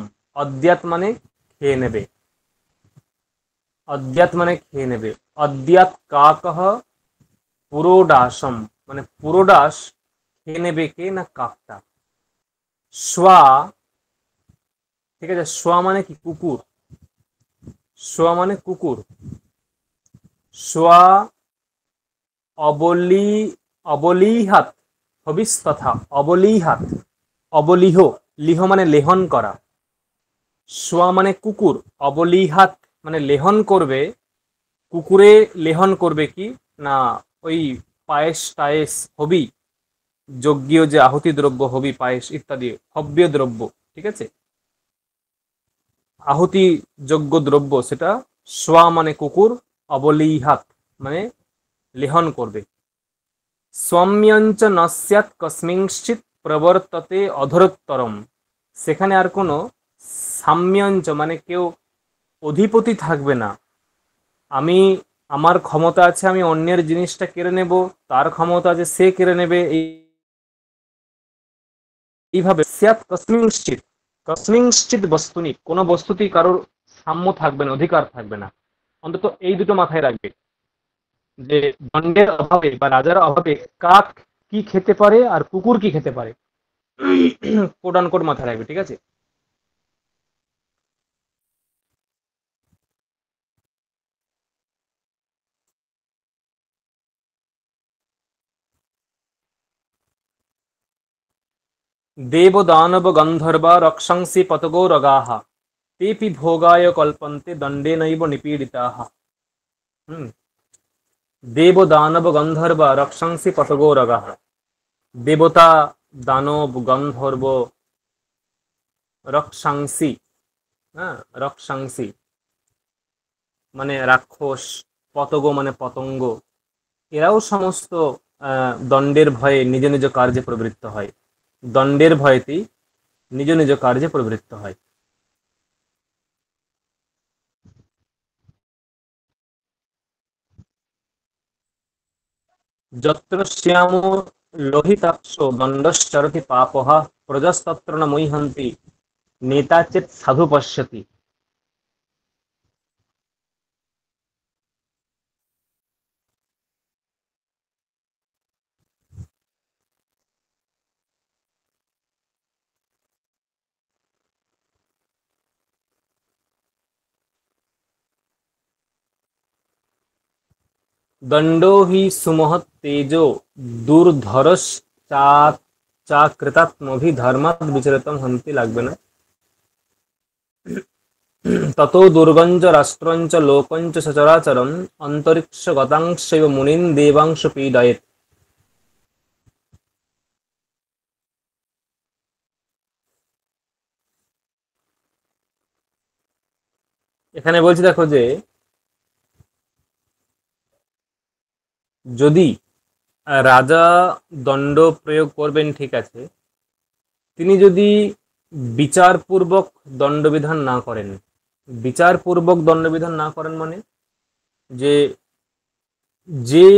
অদ্যাৎ মানে খেয়ে নেবে, অদ্যাৎ মানে খেয়ে নেবে, অদ্যাৎ কাকহ পুরোডাসম মানে পুরোডাস খেয়ে নেবে কে? না কাকটা। শ্বা, ঠিক আছে, শ্বা মানে কি? কুকুর। শ্বা মানে কুকুর। শ্বা অবলি অবলিহাত হবিস্তথা অবলিহাত, অবলিহ, লিহ মানে লেহন করা, সোয়া মানে কুকুর, অবলিহাত মানে লেহন করবে, কুকুরে লেহন করবে কি না ওই পায়েস টায়েস হবি, যজ্ঞীয় যে আহুতি দ্রব্য হবি পায়েস ইত্যাদি হব্য দ্রব্য, ঠিক আছে, আহুতি যোগ্য দ্রব্য সেটা সোয়া মানে কুকুর, অবলিহাত মানে লেহন করবে। সৌম্যঞ্চ নস্যাৎ কস্মিংশ্চিৎ প্রবর্ততে অধরোত্তরম, সেখানে আর কোনো সাম্যঞ্চ মানে কেউ অধিপতি থাকবে না, আমি আমার ক্ষমতা আছে আমি অন্যের জিনিসটা কেড়ে নেব, তার ক্ষমতা আছে সে কেড়ে নেবে, এইভাবে স্যাৎ কস্মিংশ্চিৎ, কস্মিংশ্চিৎ বস্তুনি কোনো বস্তুতেই কারোর সাম্য থাকবে না, অধিকার থাকবে না। অন্তত এই দুটো মাথায় রাখবে যে দণ্ডের অভাবে বা রাজার অভাবে কাক কি খেতে পারে আর কুকুর কি খেতে পারে, কোট আনকোট মাথায় রাখবে, ঠিক আছে। দেব দানব গন্ধর্বা রক্ষংসি পতগো রগাহ, তেপি ভোগায় কল্পন্তে দণ্ডেনৈব নিপীড়িতাঃ। হুম, দেব দানব গন্ধর্বা রক্ষংসি পতগো রগাহ, দেবতা দানব গন্ধর্ব রক্ষাংসি, হ্যাঁ রক্ষাংসি মানে রাক্ষস, পতঙ্গ মানে পতঙ্গ, এরাও সমস্ত দণ্ডের ভয়ে নিজ নিজ কার্যে প্রবৃত্ত হয়, দণ্ডের ভয়েতেই নিজ নিজ কার্যে প্রবৃত্ত হয়। যত্র শ্যামো লোহিতাক্ষ দণ্ডশ্চরতি পাপহ, প্রজাস্তত্র ন মুহ্যন্তি নেতা চেত সাধু পশ্যতি। दंडो हि सुमहत् तेजो दुर्धरश्चाकृतात्मभिधर्मात् विचरितं हन्ति, লাগবে না, ততো দুর্গঞ্চ রাষ্ট্রঞ্চ লোকঞ্চ সচরাচরম অন্তরিক্ষ গতাংশৈব মুনিন দেবাংশ পীডয়েৎ। এখানে বলছি দেখো যে যদি রাজা দণ্ড প্রয়োগ করবেন ঠিক আছে, তিনি যদি বিচারপূর্বক দণ্ডবিধান না করেন, বিচারপূর্বক দণ্ডবিধান না করেন মানে যে যে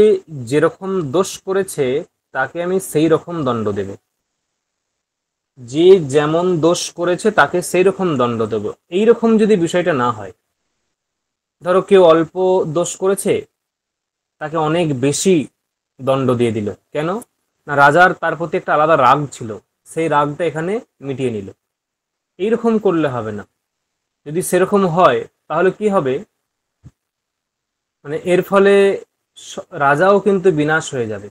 যেরকম দোষ করেছে তাকে আমি সেই রকম দণ্ড দেব, যে যেমন দোষ করেছে তাকে সেই রকম দণ্ড দেব, এইরকম যদি বিষয়টা না হয়, ধরো কেউ অল্প দোষ করেছে তাকে অনেক বেশি দণ্ড দিয়ে দিল, কেন না রাজার তার প্রতি একটা আলাদা রাগ ছিল, সেই রাগটা এখানে মিটিয়ে নিল, এইরকম করলে হবে না। যদি সেরকম হয় তাহলে কি হবে, মানে এর ফলে রাজাও কিন্তু বিনাশ হয়ে যাবে,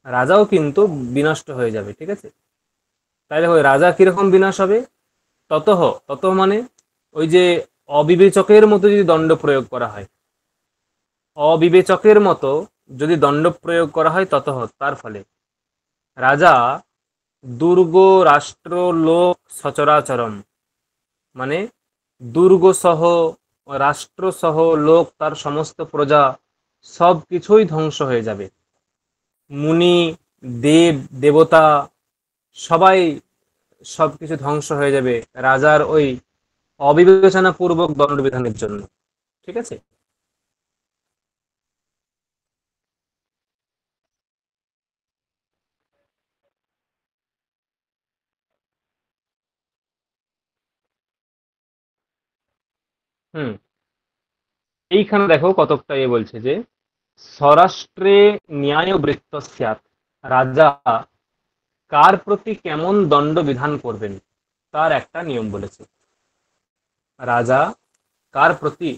রাজাও কিন্তু বিনষ্ট হয়ে যাবে, ঠিক আছে। তাই দেখো রাজা কিরকম বিনাশ হবে, ততহ, ততহ মানে ওই যে অবিবেচকের মতো যদি দণ্ড প্রয়োগ করা হয়, অবিবেচকের মতো যদি দণ্ড প্রয়োগ করা হয় ততহ, তার ফলে রাজা দুর্গ রাষ্ট্র লোক সচরাচরম মানে দুর্গ সহ রাষ্ট্র সহ লোক তার সমস্ত প্রজা সব কিছুই ধ্বংস হয়ে যাবে, মুনি দেব দেবতা সবাই সবকিছু ধ্বংস হয়ে যাবে রাজার ওই অবিবেচনা পূর্বক দণ্ডবিধানের জন্য, ঠিক আছে। হুম, এইখানে দেখো কতকটা এ বলছে যে স্বরাষ্ট্রে ন্যায় বৃত্ত স্যাৎ, রাজা কার প্রতি কেমন দণ্ড বিধান করবেন তার একটা নিয়ম বলেছে, রাজা কার প্রতি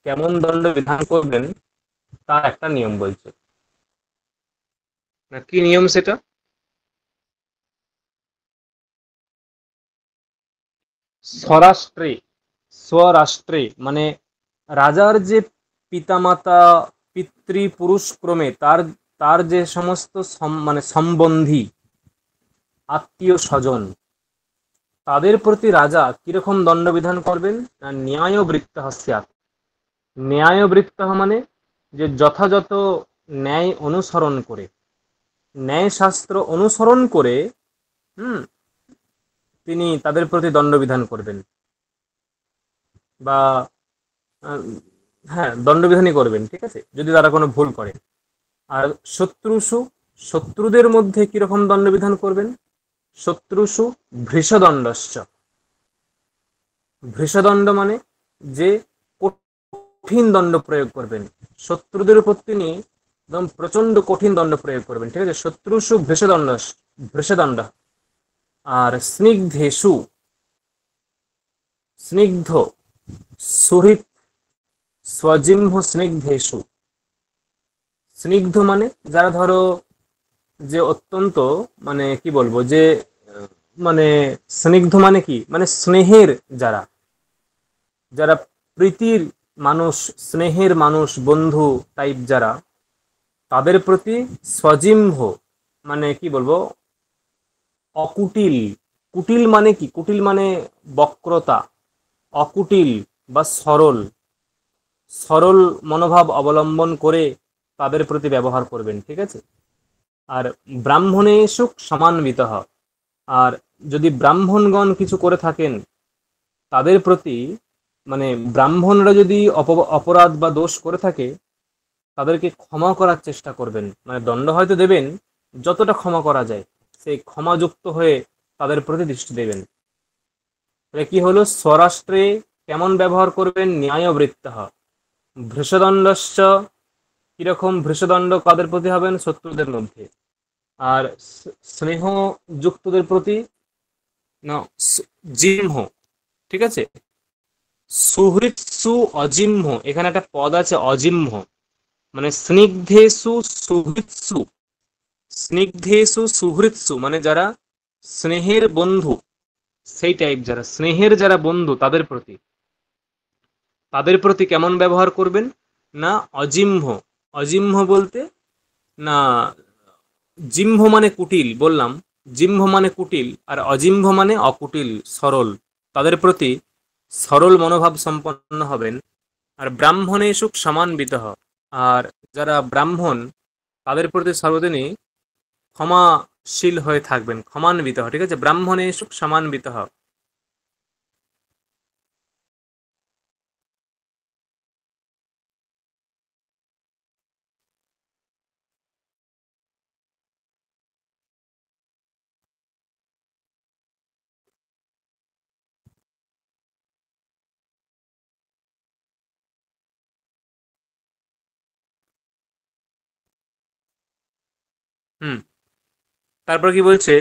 কেমন দণ্ড বিধান করবেন তার একটা নিয়ম বলছে। না কি নিয়ম সেটা? স্বরাষ্ট্রে, স্বরাষ্ট্রে মানে রাজার যে পিতামাতা পিতৃপুরুষ ক্রমে তার তার যে সমস্ত মানে সম্বন্ধী আত্মীয় স্বজন তাদের প্রতি রাজা কিরকম দণ্ডবিধান করবেন না ন্যায় বৃত্ত স্যাৎ। ন্যায় বৃত্ত মানে যে যথাযথ ন্যায় অনুসরণ করে, ন্যায় শাস্ত্র অনুসরণ করে হুম তিনি তাদের প্রতি দণ্ডবিধান করবেন বা আহ, হ্যাঁ দণ্ডবিধানই করবেন, ঠিক আছে, যদি তারা কোনো ভুল করে। আর শত্রুষু, শত্রুদের মধ্যে কিরকম দণ্ডবিধান করবেন? শত্রুষু ভৃষদণ্ডশ্চ। ভৃষদণ্ড মানে যে কঠিন দণ্ড প্রয়োগ করবেন, শত্রুদের উপর তিনি একদম প্রচন্ড কঠিন দণ্ড প্রয়োগ করবেন, ঠিক আছে। শত্রুষু ভৃষদণ্ড, ভৃষদণ্ড। আর স্নিগ্ধেষু, স্নিগ্ধ সুহৃত স্বজিহ্ব স্নিগ্ধেষু। স্নিগ্ধ মানে যারা ধরো যে অত্যন্ত মানে কি বলবো যে মানে স্নিগ্ধ মানে কি মানে স্নেহের যারা, যারা প্রীতির মানুষ, স্নেহের মানুষ, বন্ধু টাইপ যারা, তাদের প্রতি সজিম্ভ মানে কি বলবো অকুটিল। কুটিল মানে কি? কুটিল মানে বক্রতা। অকুটিল বা সরল, সরল মনোভাব অবলম্বন করে তাদের প্রতি ব্যবহার করবেন, ঠিক আছে। আর ব্রাহ্মণেষু সমান্বিতঃ। আর যদি ব্রাহ্মণগণ কিছু করে থাকেন তাদের প্রতি মানে ব্রাহ্মণরা যদি অপরাধ বা দোষ করে থাকে তাদেরকে ক্ষমা করার চেষ্টা করবেন, মানে দণ্ড হয়তো দেবেন, যতটা ক্ষমা করা যায় সেই ক্ষমাযুক্ত হয়ে তাদের প্রতি দৃষ্টি দেবেন। তাহলে কি হলো? স্বরাষ্ট্রে কেমন ব্যবহার করবেন? ন্যায়বৃত্ত। ভৃষদণ্ডশ্চ কিরকম ভৃষদণ্ড কাদের প্রতি হবেন? শত্রুদের মধ্যে। আর স্নেহ যুক্তদের প্রতি না জিহ্ম, ঠিক আছে। সুহৃৎসু অজিহ্ম, এখানে একটা পদ আছে অজিহ্ম, মানে স্নিগ্ধেষু সুহৃৎসু, স্নিগ্ধেষু সুহৃৎসু মানে যারা স্নেহের বন্ধু, সেই টাইপ যারা স্নেহের যারা বন্ধু তাদের প্রতি, তাদের প্রতি কেমন ব্যবহার করবেন না অজিহ্ম। অজিহ্ম বলতে না জিহ্ম মানে কুটিল বললাম, জিহ্ম মানে কুটিল আর অজিহ্ম মানে অকুটিল সরল, তাদের প্রতি সরল মনোভাব সম্পন্ন হবেন। আর ব্রাহ্মণেষু সমান্বিতঃ, আর যারা ব্রাহ্মণ তাদের প্রতি সর্বদিনই ক্ষমাশীল হয়ে থাকবেন, ক্ষমান্বিত, ঠিক আছে। ব্রাহ্মণেষু সমান্বিতঃ। হুম, তারপর কি বলছে?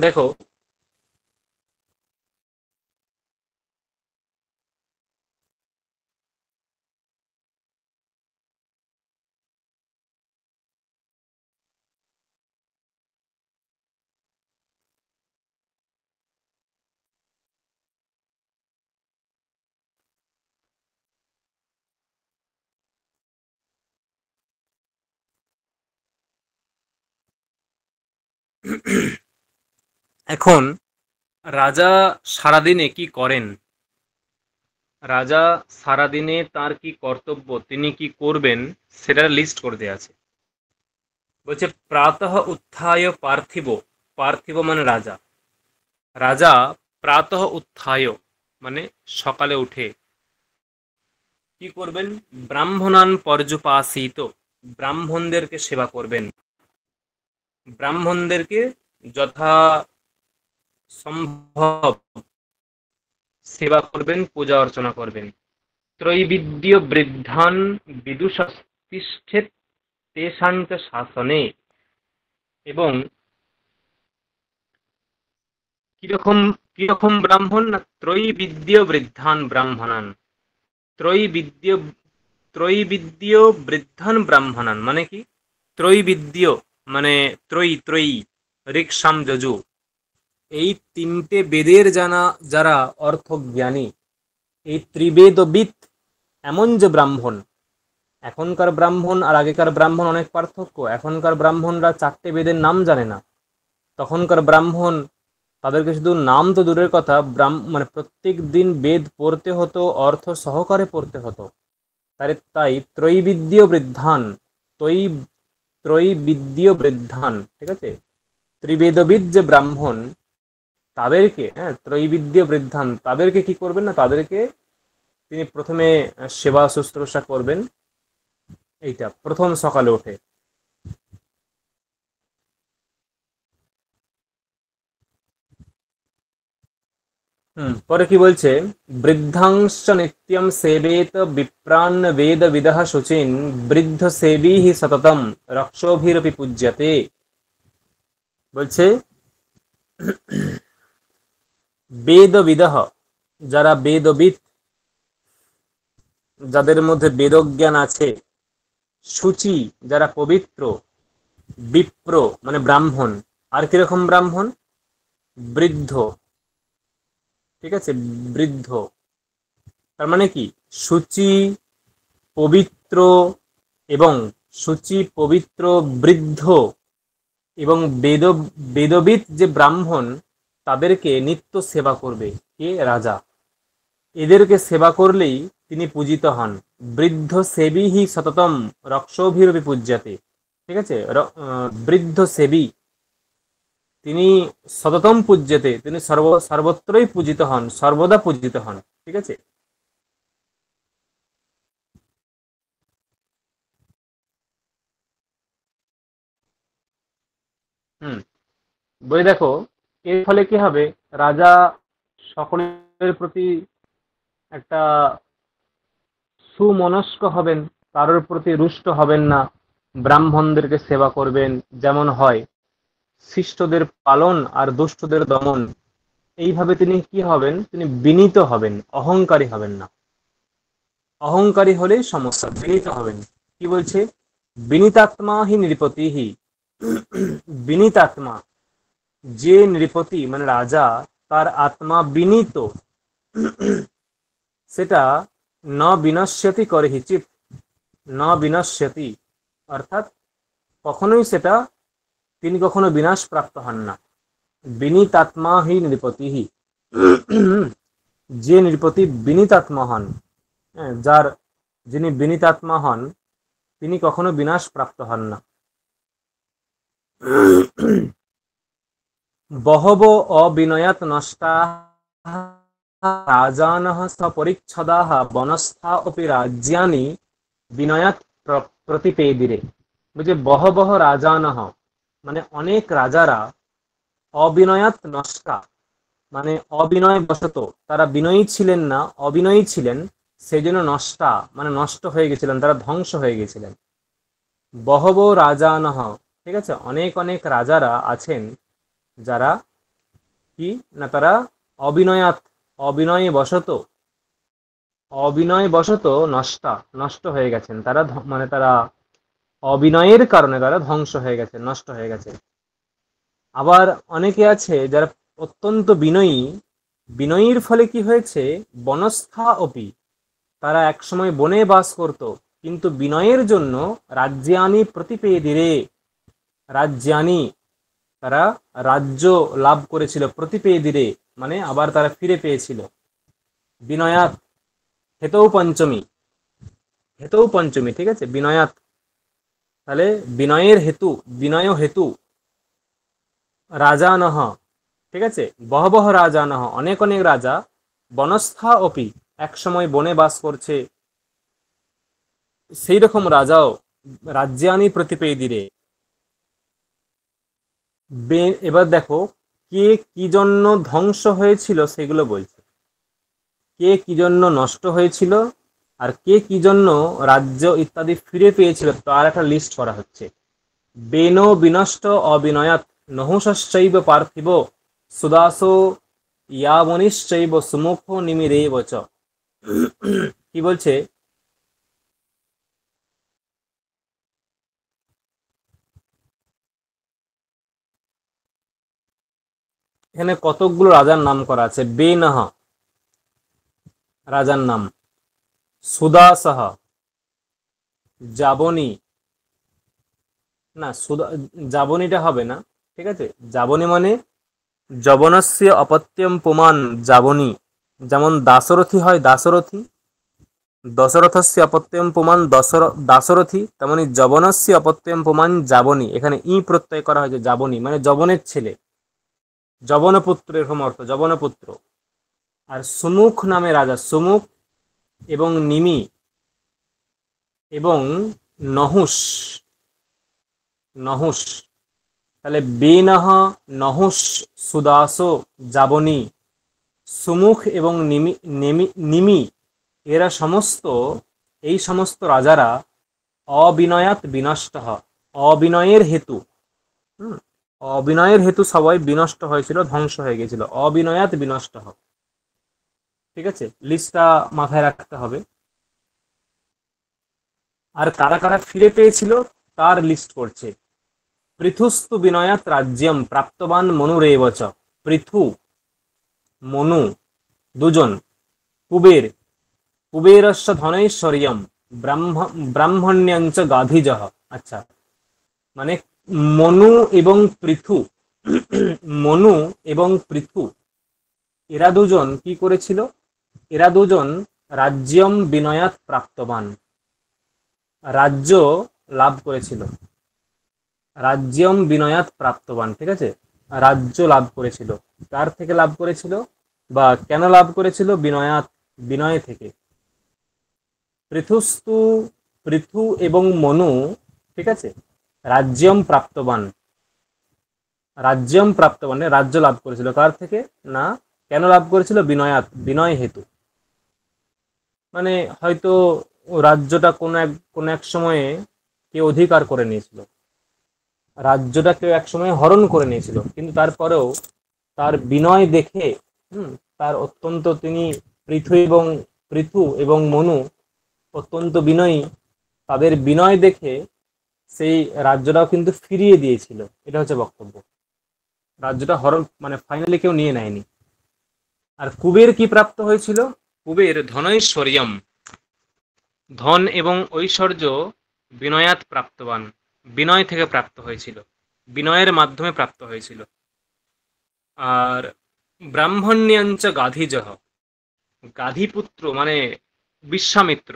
দেখো এখন রাজা সারাদিনে কি করেন, রাজা সারাদিনে তার কি কর্তব্য, তিনি কি করবেন সেটার লিস্ট করে দেয়া আছে। বলছে প্রাতঃ উত্থায় পার্থিব, পার্থিব মানে রাজা, রাজা প্রাতঃ উত্থায় মানে সকালে উঠে কি করবেন? ব্রাহ্মণান পর্যুপাসিত, ব্রাহ্মণদেরকে সেবা করবেন, ব্রাহ্মণদেরকে যথা সম্ভব সেবা করবেন, পূজা অর্চনা করবেন। ত্রৈবিদ্য বৃদ্ধান বিদুষতিষ্ঠেত তেষাঞ্চ শাসনে। এবং কিরকম কিরকম ব্রাহ্মণ না, ত্রৈবিদ্য বৃদ্ধান ব্রাহ্মণান। ত্রৈবিদ্য ত্রৈবিদ্য বৃদ্ধান ব্রাহ্মণান মানে কি? ত্রৈবিদ্য মানে ত্রয়ী ত্রয়ী, ঋক সাম যজু, এই তিনটে বেদের যারা অর্থজ্ঞানী, এই ত্রিবেদবিদ এমন যে ব্রাহ্মণ। এখনকার ব্রাহ্মণ আর আগেকার ব্রাহ্মণ অনেক পার্থক্য। এখনকার ব্রাহ্মণরা চারটে বেদের নাম জানে না। তখনকার ব্রাহ্মণ, তাদেরকে শুধু নাম তো দূরের কথা, মানে প্রত্যেক দিন বেদ পড়তে হতো, অর্থ সহকারে পড়তে হতো। তাই ত্রৈবিদ্য বৃদ্ধান, ত্রয়ী ত্রৈবিদ্য বৃদ্ধান, ঠিক আছে, ত্রিবেদবিদ যে ব্রাহ্মণ, তাদেরকে, হ্যাঁ, ত্রৈবিদ্য বৃদ্ধান, তাদেরকে কি করবেন না, তাদেরকে তিনি প্রথমে সেবা শুশ্রূষা করবেন। এইটা প্রথম সকালে ওঠে। পরে কি বলছে? বৃদ্ধাংশ্চ নিত্যম সেবেত বিপ্রান বেদ বিদহ শুচিন, বৃদ্ধ সেবী হি সততম রক্ষোভিরপি পূজ্যতে। বলছে বেদবিদহ, যারা বেদবিদ, যাদের মধ্যে বেদজ্ঞান আছে, শুচি, যারা পবিত্র, বিপ্র মানে ব্রাহ্মণ। আর কিরকম ব্রাহ্মণ? বৃদ্ধ, ঠিক আছে, বৃদ্ধ তার মানে কি? শুচি, পবিত্র, এবং শুচি, পবিত্র, বৃদ্ধ এবং বেদবিদ যে ব্রাহ্মণ, তাদেরকে নিত্য সেবা করবে কে? রাজা। এদেরকে সেবা করলেই তিনি পূজিত হন। বৃদ্ধ সেবী হি সততম রক্ষোভিরপি পূজ্যতে, ঠিক আছে, বৃদ্ধ সেবী, তিনি সততম পূজ্যতে, তিনি সর্বত্রই পূজিত হন, সর্বদা পূজিত হন, ঠিক আছে। হুম বলে দেখো, এর ফলে কি হবে? রাজা সকলের প্রতি একটা সুমনস্ক হবেন, কারোর প্রতি রুষ্ট হবেন না, ব্রাহ্মণদেরকে সেবা করবেন। যেমন হয়, শিষ্টদের পালন আর দুষ্টদের দমন, এইভাবে তিনি কি হবেন? তিনি বিনীত হবেন, অহংকারী হবেন না। অহংকারী হলেই সমস্যা, বিনীত হবেন। কি বলছে? বিনীতাত্মা হি নৃপতিহি। বিনীতাত্মা, যে নৃপতি মানে রাজা, তার আত্মা বিনীত, সেটা ন বিনশ্যতি করেহি চিত, ন বিনশ্যতি, অর্থাৎ কখনোই সেটা, তিনি কখনো বিনাশ প্রাপ্ত হন না। বিনীতাত্মা হি নৃপতিহি, যে নৃপতি বিনীতাত্মা হন, হ্যাঁ, যিনি বিনীতাত্মা হন, তিনি কখনো বিনাশ প্রাপ্ত হন না। বহব অবিনয়াত নষ্টা রাজানঃ সপরিচ্ছদাঃ বনস্থা অপি রাজ্যানি বিনয়াত প্রতিপেদিরে। বুঝে, বহবহ রাজানঃ মানে অনেক রাজারা, অবিনয়াত নষ্টা মানে অবিনয় বশত, তারা বিনয়ী ছিলেন না, অবিনয়ী ছিলেন, সেই জন্য নষ্টা মানে নষ্ট হয়ে গেছিলেন, তারা ধ্বংস হয়ে গেছিলেন। বহব রাজানহ, ঠিক আছে, অনেক অনেক রাজারা আছেন যারা কি না, তারা অবিনয়াত, অবিনয় বশত, অবিনয় বশত নষ্টা, নষ্ট হয়ে গেছেন। তারা মানে তারা অবিনয়ের কারণে তারা ধ্বংস হয়ে গেছে, নষ্ট হয়ে গেছে। আবার অনেকে আছে যারা অত্যন্ত বিনয়ী, বিনয়ীর ফলে কি হয়েছে? বনস্থা অপি, তারা একসময় বনে বাস করত, কিন্তু বিনয়ের জন্য রাজ্যানি প্রতিপেদিরে, রাজ্যানি, তারা রাজ্য লাভ করেছিল, প্রতিপেদিরে মানে আবার তারা ফিরে পেয়েছিল। বিনয়াত, হেতৌ পঞ্চমী, হেতৌ পঞ্চমী, ঠিক আছে, বিনয়াত, তাহলে বিনয়ের হেতু, বিনয় হেতু রাজানহ, ঠিক আছে, বহবহ রাজানহ, অনেক অনেক রাজা, বনস্থা অপি, এক সময় বনে বাস করছে, সেই রকম রাজাও রাজ্যানি প্রতিপেদিরে। এবার দেখো কে কি জন্য ধ্বংস হয়েছিল সেগুলো বলছে। কে কি জন্য নষ্ট হয়েছিল আর কে কি জন্য রাজ্য ইত্যাদি ফিরে পেয়েছিল তার একটা লিস্ট করা হচ্ছে। বেনো বিনষ্ট অবিনয়াত নহুষশ্চৈব পার্থিব সুদাসো ইয়াবনিশ্চৈব সুমুখ নিমিরেব চ। কি বলছে, এখানে কতকগুলো রাজার নাম করা আছে। বেনহ রাজার নাম, সুদাসহ, যাবনী, না যাবনীটা হবে না, ঠিক আছে। যাবনী মানে যবনস্য অপত্যম পুমান যাবনী, যেমন দাশরথী হয় দাশরথী, দশরথস্য অপত্যম পুমান দাশরথী, তেমনি যবনস্য অপত্যম পুমান যাবনী। এখানে ই প্রত্যয় করা হয়েছে, যাবনী মানে যবনের ছেলে, যবনপুত্র এরকম অর্থ, যবনপুত্র। আর সুমুখ নামে রাজা, সুমুখ এবং নিমি এবং নহুষ, নহুষ, তাহলে বেনহ নহুষ সুদাসো যাবনী, সুমুখ এবং নিমি এরা সমস্ত, এই সমস্ত রাজারা অবিনয়াত বিনষ্ট, অবিনয়ের হেতু, অবিনয়ের হেতু সবাই বিনষ্ট হয়েছিল, ধ্বংস হয়ে গেছিল। অবিনয়াত বিনষ্ট, ঠিক আছে, লিস্টটা মাথায় রাখতে হবে। আর কারা কারা ফিরে পেয়েছিল তার লিস্ট করছে। পৃথুস্তু বিনয়াত রাজ্যম প্রাপ্তবান মনুরেব চ। পৃথু, মনু দুজন, কুবের, কুবেরস্য ধনৈশ্বর্যম ব্রাহ্মণ্যঞ্চ গাধিজহ। আচ্ছা, মানে মনু এবং পৃথু, মনু এবং পৃথু এরা দুজন কি করেছিল, এরা দুজন রাজ্যম বিনয়াত প্রাপ্তবান, রাজ্য লাভ করেছিল, রাজ্যম বিনয়াত প্রাপ্তবান, ঠিক আছে, রাজ্য লাভ করেছিল। কার থেকে লাভ করেছিল বা কেন লাভ করেছিল? বিনয়াত, বিনয় থেকে। পৃথুস্তু, পৃথু এবং মনু, ঠিক আছে, রাজ্যম প্রাপ্তবান, রাজ্যম প্রাপ্তবান রাজ্য লাভ করেছিল। কার থেকে? না, কেন লাভ করেছিল? বিনয়াত, বিনয় হেতু। মানে হয়তো রাজ্যটা কোন এক সময়ে কেউ অধিকার করে নিয়েছিল, রাজ্যটা কেউ এক সময় হরণ করে নিয়েছিল, কিন্তু তারপরেও তার বিনয় দেখে, তার অত্যন্ত, তিনি পৃথু এবং মনু অত্যন্ত বিনয়ী, তাদের বিনয় দেখে সেই রাজ্যটাও কিন্তু ফিরিয়ে দিয়েছিল। এটা হচ্ছে বক্তব্য, রাজ্যটা হরণ মানে ফাইনালি কেউ নিয়ে নেয়নি। আর কুবের কি প্রাপ্ত হয়েছিল? কুবের ধনৈশ্বর্যম, ধন এবং ঐশ্বর্য বিনয়াত প্রাপ্তবান, বিনয় থেকে প্রাপ্ত হয়েছিল, বিনয়ের মাধ্যমে প্রাপ্ত হয়েছিল। আর ব্রাহ্মণ্যাঞ্চ গাধিজহ, গাধিপুত্র মানে বিশ্বামিত্র,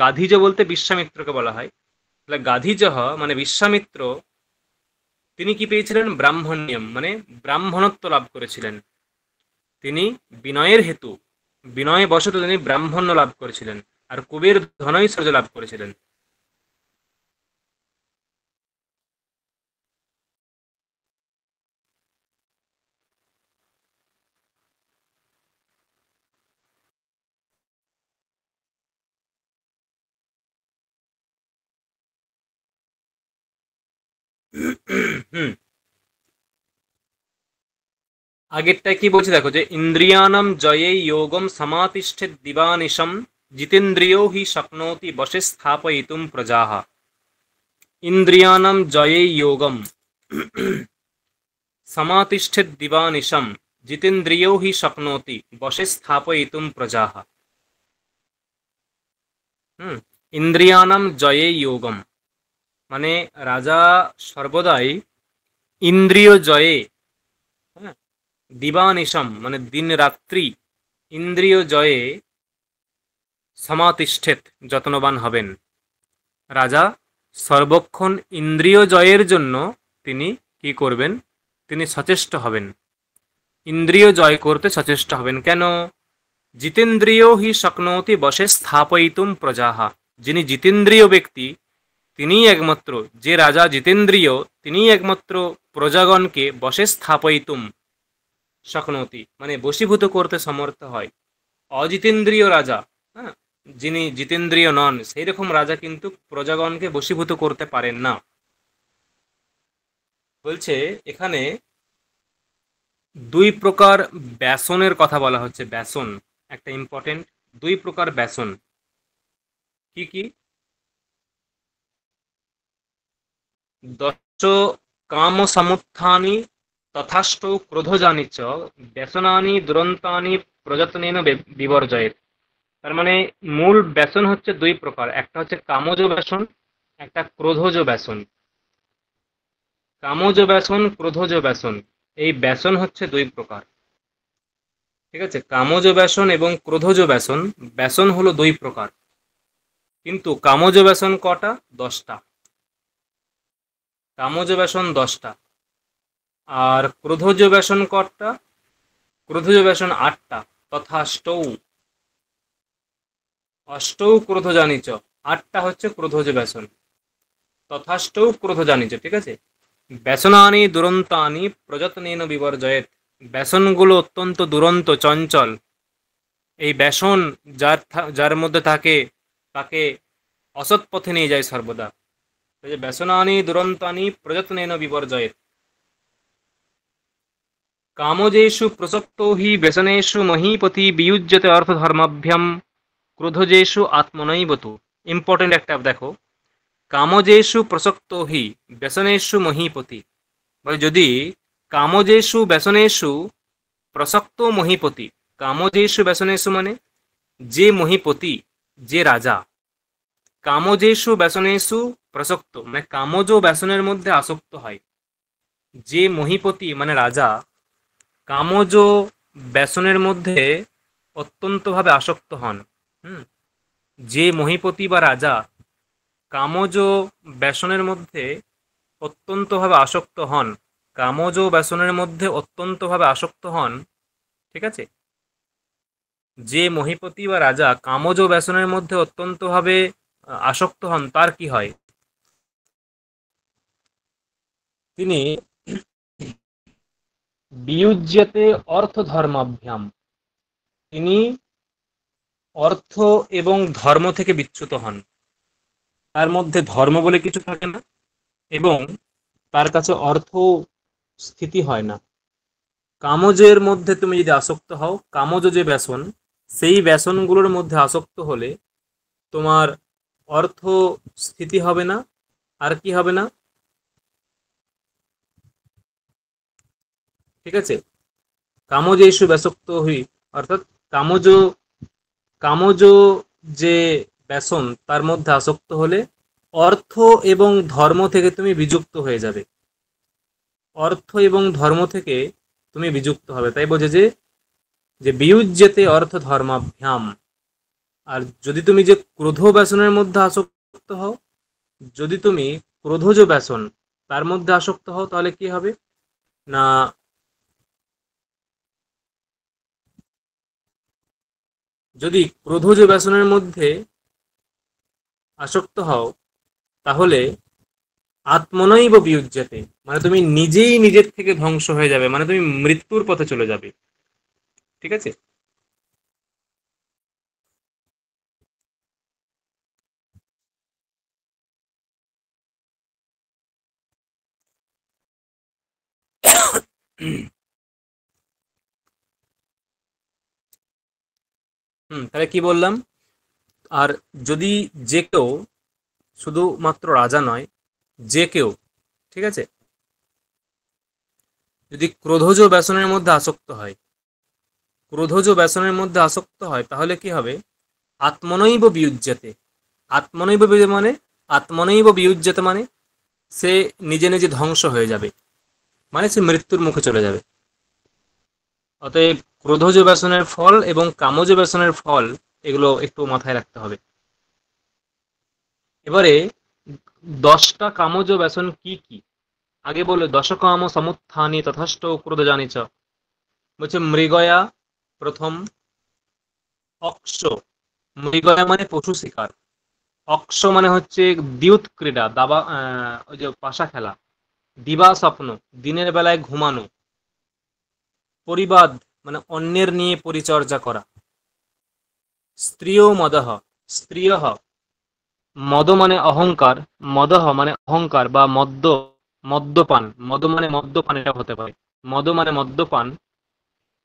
গাধিজ বলতে বিশ্বামিত্রকে বলা হয়। তাহলে গাধিজহ মানে বিশ্বামিত্র, তিনি কি পেয়েছিলেন? ব্রাহ্মণ্যম মানে ব্রাহ্মণত্ব লাভ করেছিলেন। তিনি বিনয়ের হেতু, বিনয় বশত তিনি ব্রাহ্মণ্য লাভ করেছিলেন। আর কুবের ধনৈশ্বর্য লাভ করেছিলেন। হুম, আগেরটা কি বলছে দেখো, যে ইন্দ্রিয়ানাম জয়ে যোগম সমাতিষ্ঠেত দিবানিশম জিতেন্দ্রিয় হি শক্নোতি বশে স্থাপয়িতুম প্রজাহ। ইন্দ্রিয়ানাম জয়ে যোগম সমাতিষ্ঠেত দিবানিশম জিতেন্দ্রিয় হি শক্নোতি বশে স্থাপয়িতুম প্রজাহ। ইন্দ্রিয়ানাম জয়ে যোগম মানে রাজা সর্বদাই ইন্দ্রিয় জয়ে, দিবানিশম মানে দিন রাত্রি, ইন্দ্রিয় জয়ে সমাতিষ্ঠেত যত্নবান হবেন। রাজা সর্বক্ষণ ইন্দ্রিয় জয়ের জন্য তিনি কি করবেন? তিনি সচেষ্ট হবেন, ইন্দ্রিয় জয় করতে সচেষ্ট হবেন। কেন? জিতেন্দ্রিয় হি শক্নোতি বশে স্থাপয়িতুম প্রজাহা। যিনি জিতেন্দ্রিয় ব্যক্তি, তিনিই একমাত্র, যে রাজা জিতেন্দ্রিয় তিনিই একমাত্র প্রজাগণকে বশে স্থাপয়িতুম শক্নোতি মানে বশীভূত করতে সমর্থ হয়। অজিতেন্দ্রীয় রাজা, হ্যাঁ, যিনি জিতেন্দ্রীয় নন, সেই রকম রাজা কিন্তু প্রজাগণকে বশীভূত করতে পারেন না। বলছে এখানে দুই প্রকার ব্যসনের কথা বলা হচ্ছে। ব্যসন একটা ইম্পর্টেন্ট। দুই প্রকার ব্যসন কি কি? দশ কাম সমুত্থানি তথাষ্টৌ ক্রোধজানি চ ব্যসনানি দুরন্তানি প্রযত্নেন বিবর্জয়েত। তার মানে মূল ব্যসন হচ্ছে দুই প্রকার, একটা হচ্ছে কামজ ব্যসন, একটা ক্রোধজ ব্যসন। কামজ ব্যসন, ক্রোধজ ব্যসন, এই ব্যসন হচ্ছে দুই প্রকার। ঠিক আছে, কামজ ব্যসন এবং ক্রোধজ ব্যসন, ব্যসন হলো দুই প্রকার। কিন্তু কামজ ব্যসন কটা? 10টা। কামজ ব্যসন 10টা। আর ক্রোধজ ব্যসন কটা? ক্রোধজ ব্যসন 8টা। তথাষ্টৌ, অষ্টৌ ক্রোধ জানিচ, 8টা হচ্ছে ক্রোধজ ব্যসন। তথাষ্টৌ ক্রোধ জানিচ, ঠিক আছে। ব্যসনানি দুরন্তানি প্রযত্নেন বিবর্জয়েত। ব্যসনগুলো অত্যন্ত দুরন্ত, চঞ্চল। এই ব্যসন যার মধ্যে থাকে তাকে অসৎ পথে নিয়ে যায় সর্বদা। এই যে ব্যসনানি দুরন্তানি প্রযত্নেন বিবর্জয়েত। কামজেষু প্রসক্তো হি ব্যসনেষু মহীপতি বিयुज्यते অর্থধর্মাভ্যাম ক্রোধজেষু আত্মনৈব তু। ইম্পর্টেন্ট একটা দেখো, কামজেষু প্রসক্তো হি ব্যসনেষু মহীপতি, মানে যদি কামজেষু ব্যসনেষু প্রসক্ত মহীপতি, কামজেষু ব্যসনেষু মানে যে মহীপতি, যে রাজা, কামজেষু ব্যসনেষু প্রসক্ত মানে কামজ ব্যসনের মধ্যে আসক্ত হয়, যে মহীপতি মানে রাজা কামজ ব্যসনের মধ্যে অত্যন্তভাবে আসক্ত হন। হুম, যে মহীপতি বা রাজা কামজ ব্যসনের মধ্যে অত্যন্তভাবে আসক্ত হন, কামজ ব্যসনের মধ্যে অত্যন্তভাবে আসক্ত হন, ঠিক আছে, যে মহীপতি বা রাজা কামজ ব্যসনের মধ্যে অত্যন্তভাবে আসক্ত হন, তার কি হয়? তিনি বিयुज्यते অর্থ ধর্মাভ্যাম, তিনি অর্থ এবং ধর্ম থেকে বিচ্যুত হন। তার মধ্যে ধর্ম বলে কিছু থাকে না এবং তার কাছে অর্থ স্থিতি হয় না। কামজের মধ্যে তুমি যদি আসক্ত হও, কামজ যে ব্যসন, সেই ব্যসনগুলোর মধ্যে আসক্ত হলে তোমার অর্থ স্থিতি হবে না। আর কি হবে না? ঠিক আছে, কামজেষু ব্যসক্ত হই, অর্থাৎ কামজ কামজ যে ব্যসন তার মধ্যে আসক্ত হলে অর্থ এবং ধর্ম থেকে তুমি বিযুক্ত হয়ে যাবে। অর্থ এবং ধর্ম থেকে তুমি বিযুক্ত হবে। তাই বোঝে যে যে বিयुज्यते অর্থ ধর্মাভ্যাম। আর যদি তুমি যে ক্রোধ ব্যসনের মধ্যে আসক্ত হও, যদি তুমি ক্রোধজ ব্যসন তার মধ্যে আসক্ত হও, তাহলে কি হবে না, যদি ক্রোধজ ব্যসনের মধ্যে আসক্ত হও তাহলে আত্মনৈব বিयुज्यते মানে তুমি নিজেই নিজের থেকে ধ্বংস হয়ে যাবে, মানে তুমি মৃত্যুর পথে চলে যাবে। ঠিক আছে, তাহলে কি বললাম? আর যদি যে কেউ, শুধুমাত্র রাজা নয়, যে কেউ, ঠিক আছে, যদি ক্রোধজ ব্যসনের মধ্যে আসক্ত হয়, ক্রোধজ ব্যসনের মধ্যে আসক্ত হয়, তাহলে কি হবে? আত্মনৈব বিयुज्यते। আত্মনৈব মানে আত্মনৈব বিयुज्यते মানে সে নিজে নিজে ধ্বংস হয়ে যাবে, মানে সে মৃত্যুর মুখে চলে যাবে। অতএব ক্রোধজ ব্যসনের ফল এবং কামজ ব্যসনের ফল এগুলো একটু মাথায় রাখতে হবে। এবারে 10টা কামজ ব্যসন কি কি? আগে বললো দশকাম সমুত্থানি তথাষ্ট ক্রোধ জানিচ। বলছে মৃগয়া প্রথম, অক্ষ, মৃগয়া মানে পশু শিকার, অক্ষ মানে হচ্ছে দ্যুত ক্রীড়া, দাবা, ওই যে পাশা খেলা, দিবা স্বপ্ন দিনের বেলায় ঘুমানো, পরিবাদ মানে অন্যের নিয়ে পরিচর্যা করা, স্ত্রিয় মদহ, স্ত্রিয়, মদ মানে অহংকার, মদহ মানে অহংকার বা মদ্যপান, মদ মানে মদ্যপান, এটা হতে পারে, মদ মানে মদ্যপান।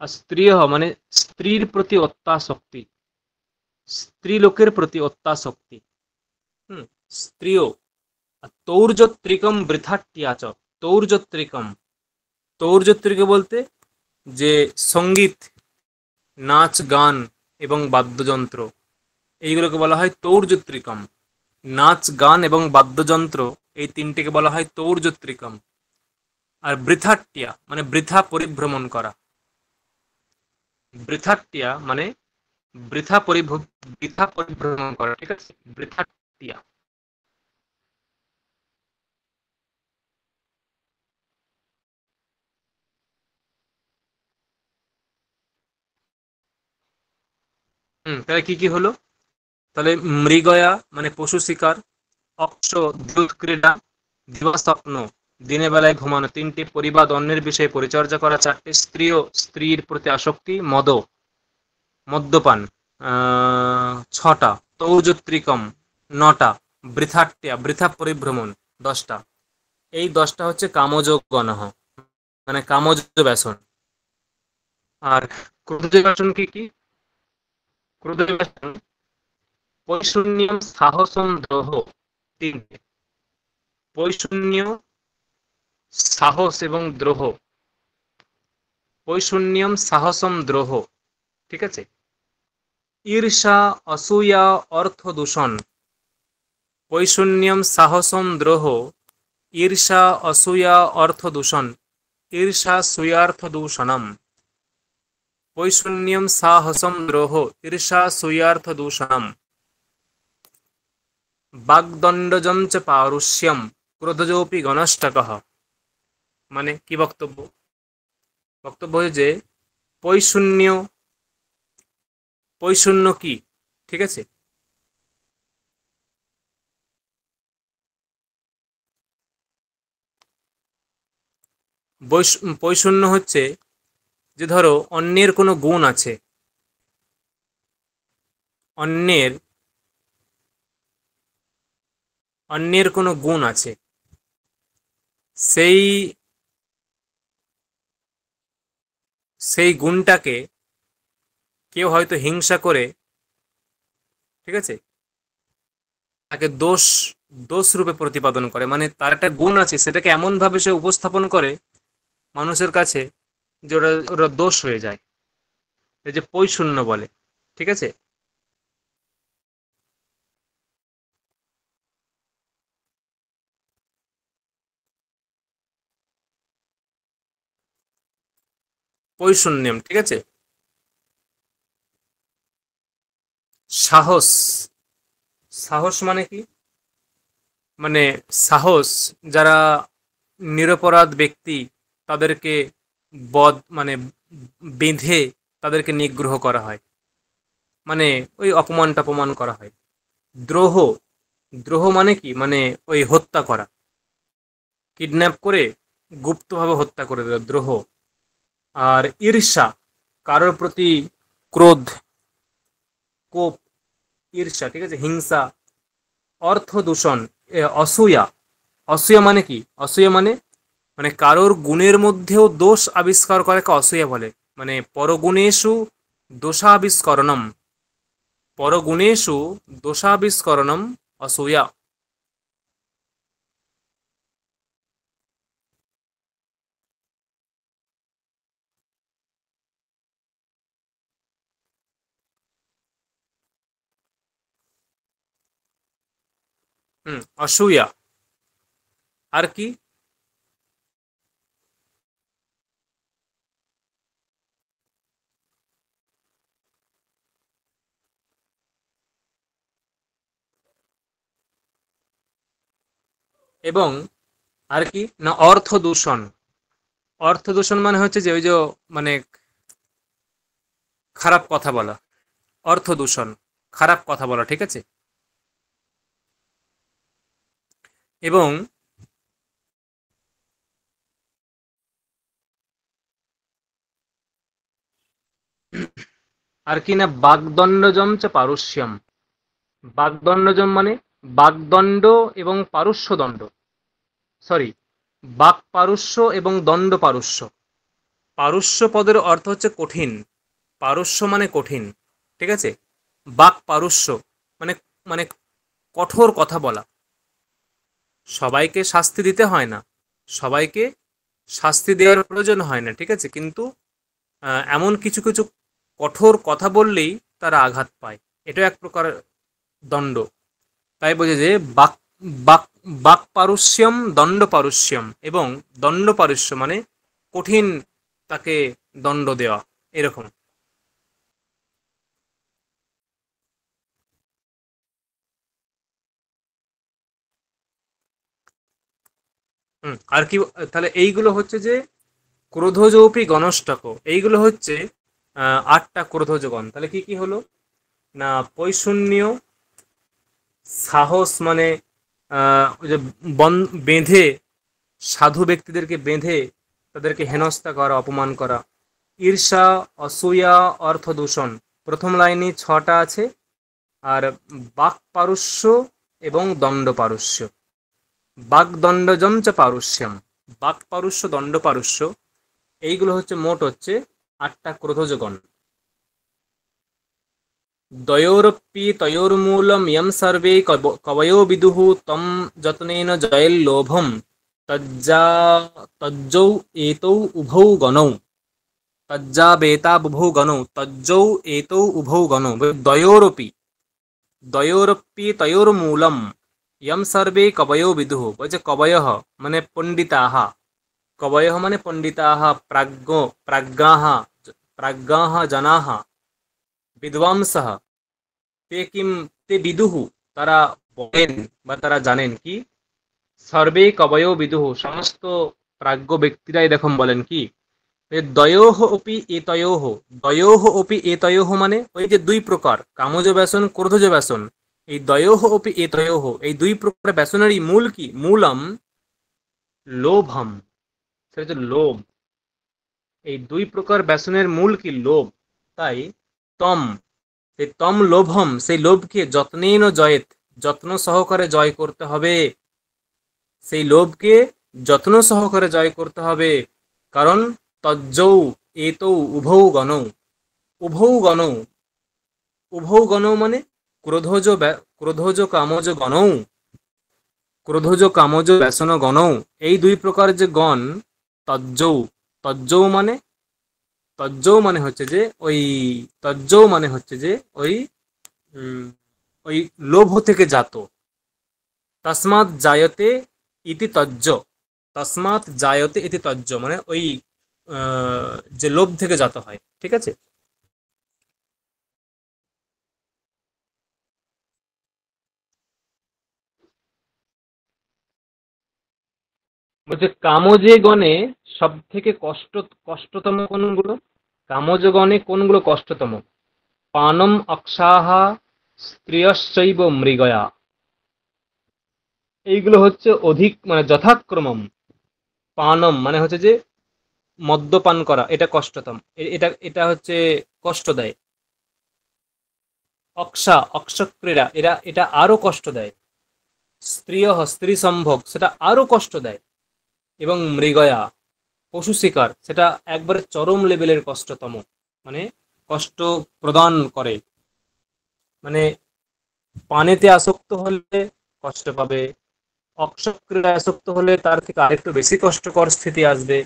আর স্ত্রিয় মানে স্ত্রীর প্রতি অত্যাসক্তি, স্ত্রীলোকের প্রতি অত্যাসক্তি। হুম, স্ত্রিয়। আর তৌর্যত্রিকম বৃথাট্যাচ, তৌর্যত্রিকম, তৌর্যত্রিক বলতে যে সঙ্গীত, নাচ গান এবং বাদ্যযন্ত্র, এইগুলোকে বলা হয় তৌর্যত্রিকম। নাচ গান এবং বাদ্যযন্ত্র, এই তিনটিকে বলা হয় তৌর্যত্রিকম। আর বৃথাট্যা মানে বৃথা পরিভ্রমণ করা, বৃথাট্যা মানে বৃথা পরিভ্রমণ করা, ঠিক আছে, বৃথাট্যা। তাহলে কি কি হলো? তাহলে মৃগয়া মানে পশু শিকার, অক্ষ দ্যুত ক্রীড়া, দিবাস্বপ্ন দিনের বেলায় ঘুমানো, তিনটি পরিবাদ অন্যের বিষয়ে পরিচর্যা করা, চারটি স্ত্রীর প্রতি আসক্তি, মদ্যপান, ছটা, তৌর্যত্রিকম নটা, বৃথা পরিভ্রমণ 10টা। এই 10টা হচ্ছে কামজ গণহ, মানে কামজ ব্যসন। আর ক্রোধজ ব্যসন কি কি? ক্রোধজ ব্যসন পৈশূন্যম সাহসম দ্রোহ, তিনটে, পৈশূন্য, সাহস এবং দ্রোহ, পৈশূন্যম সাহসম দ্রোহ, ঠিক আছে। ঈর্ষা, অসূয়া, অর্থ দূষণ, পৈশূন্যম সাহসম দ্রোহ, ঈর্ষা অসূয়া অর্থ দূষণ, ঈর্ষা সূয়ার্থ দূষণম, পৈশূন্যম সাহসম দ্রোহ, ঈর্ষা সূয়ার্থ দূষণম। বাগদণ্ডজম চ পারুষ্যম, ক্রোধযোপি গণষ্টকঃ। মানে কি বক্তব্য? বক্তব্য হচ্ছে যে পৈশূন্য, পৈশূন্য কি, ঠিক আছে। পৈশূন্য হচ্ছে যে ধরো অন্যের কোনো গুণ আছে, অন্যের অন্যের কোনো গুণ আছে, সেই সেই গুণটাকে কেউ হয়তো হিংসা করে, ঠিক আছে, তাকে দোষ রূপে প্রতিপাদন করে, মানে তার একটা গুণ আছে, সেটাকে এমন ভাবে সে উপস্থাপন করে মানুষের কাছে যে ওরা ওরা দোষ হয়ে যায়, এই যে পৈশূন্য বলে, ঠিক আছে। পৈশূন্যম, ঠিক আছে। সাহস, সাহস মানে কি? মানে সাহস, যারা নিরপরাধ ব্যক্তি তাদেরকে মানে বেঁধে তাদেরকে নিগ্রহ করা হয়, মানে ওই অপমান টপমান করা হয়। দ্রোহ, দ্রোহ মানে কি? মানে ওই হত্যা করা, কিডন্যাপ করে গুপ্তভাবে হত্যা করে দেওয়া, দ্রোহ। আর ঈর্ষা, কারোর প্রতি ক্রোধ, কোপ, ঈর্ষা, ঠিক আছে, হিংসা। অর্থ দূষণ, অসূয়া, অসূয়া মানে কি? অসূয়া মানে মানে কারোর গুণের মধ্যেও দোষ আবিষ্কার করাকে অসূয়া বলে, মানে পরগুণেষু দোষাবিষ্করণম, পরগুণেষু দোষাবিষ্করণম অসূয়া। অসূয়া। আর কি? এবং আর কি না, অর্থ দূষণ। অর্থ দূষণ মানে হচ্ছে যে ওই যে মানে খারাপ কথা বলা, অর্থ দূষণ, খারাপ কথা বলা, ঠিক আছে। এবং আর কি না বাগদণ্ডজম চ পারস্যম। বাগদণ্ডজম মানে বাগদণ্ড এবং পারস্য দণ্ড, সরি, বাক পারস্য এবং দণ্ড পারস্য। পারস্য পদের অর্থ হচ্ছে কঠিন, পারস্য মানে কঠিন, ঠিক আছে। বাক পারস্য মানে মানে কঠোর কথা বলা। সবাইকে শাস্তি দিতে হয় না, সবাইকে শাস্তি দেওয়ার প্রয়োজন হয় না, ঠিক আছে, কিন্তু এমন কিছু কিছু কঠোর কথা বললেই তারা আঘাত পায়, এটাও এক প্রকার দণ্ড। তাই বোঝে যে বাক বাক বাক পারস্যম দণ্ড পারস্যম, এবং দণ্ড পারস্য মানে কঠিন তাকে দণ্ড দেওয়া, এরকম। আর কি, তাহলে এইগুলো হচ্ছে যে ক্রোধযোপি গণষ্টক, এইগুলো হচ্ছে আটটা ক্রোধজ গণ। তাহলে কি কি হলো না, পৈশূন্য, সাহস মানে ওই যে বেঁধে, সাধু ব্যক্তিদেরকে বেঁধে তাদেরকে হেনস্থা করা, অপমান করা। ঈর্ষা, অসূয়া, অর্থ দূষণ, প্রথম লাইনে 6টা আছে। আর বাক পারস্য এবং দণ্ড পারস্য, বাগদণ্ডজম চ পারস্যম, বাক পারস্য দণ্ড পারস্য, এইগুলো হচ্ছে মোট হচ্ছে 8টা ক্রোধজগণ। দ্বয়োরপি তয়োর্মূলম ইয়ং সর্বে কবয়ো বিদুঃ তম যত্নেন জয়েল্লোভম তজ্জা তজ্জৌ এতৌ উভৌ গণৌ, তজ্জাবেতাবুভৌ গণৌ, তজ্জৌ এতৌ উভৌ গণৌ। দ্বয়োরপি, দ্বয়োরপি তয়োর্মূলম ইয়ং সর্বে কবয়ো বিদুঃ, বলছে কবয়ঃ মানে পণ্ডিতাঃ, কবয়ঃ মানে পণ্ডিতাঃ, প্রাজ্ঞাঃ, প্রাজ্ঞাঃ জনাঃ, বিদ্বাংসঃ, তে কিম তে বিদুঃ, তারা বলেন বা তারা জানেন কি, সর্বে কবয়ো বিদুঃ, সমস্ত প্রাজ্ঞ ব্যক্তিরাই দেখুন বলেন কি, দ্বয়োঃ অপি এতয়োঃ, দ্বয়োঃ অপি এতয়োঃ মানে ওই যে দুই প্রকার কামজ ব্যসন ক্রোধজ ব্যসন, এই দ্বয়োঃ অপি এতয়োঃ এই দুই প্রকার ব্যসনেরই মূল কি, মূলম লোভম, সেটা হচ্ছে লোভ। এই দুই প্রকার ব্যসনের মূল কি, লোভ। তাই তম, সেই তম লোভম, সেই লোভকে যত্নেন জয়েত, যত্ন সহকারে জয় করতে হবে, সেই লোভকে যত্ন সহকারে জয় করতে হবে। কারণ তজ্জৌ এতৌ উভৌ গণৌ, উভৌ গণৌ, উভৌ গণৌ মানে ক্রোধজ ক্রোধজ কামজ গণৌ, ক্রোধজ কামজ ব্যসন গণৌ, এই দুই প্রকার যে গণ, তজ্জৌ, তজ্জৌ মানে, তজ্জৌ মানে হচ্ছে যে ওই, তজ্জৌ মানে হচ্ছে যে ওই ওই লোভ থেকে জাত। তসমাৎ জায়তে ইতি তজ্জ, তসমাৎ জায়তে ইতি তজ্জ মানে ওই যে লোভ থেকে জাত হয়, ঠিক আছে। বলছে কামজে গণে সব থেকে কষ্টতম কোনগুলো, কামজ গণে কোনগুলো কষ্টতম, পানম অক্ষাহা স্ত্রিয়শ্চৈব মৃগয়া, এইগুলো হচ্ছে অধিক মানে যথাক্রমম। পানম মানে হচ্ছে যে মদ্যপান করা, এটা কষ্টতম, এটা এটা হচ্ছে কষ্ট দেয়। অক্ষা, অক্ষক্রীড়া, এটা আরো কষ্ট দেয়। স্ত্রিয়, স্ত্রী সম্ভোগ, সেটা আরো কষ্ট দেয়। এবং মৃগয়া, পশু শিকার, সেটা একবারে চরম লেভেলের কষ্টতম, মানে কষ্ট প্রদান করে। মানে পানেতে আসক্ত হলে কষ্ট পাবে, অক্ষক্রীড়ায় আসক্ত হলে তার থেকে আরেকটু বেশি কষ্টকর স্থিতি আসবে।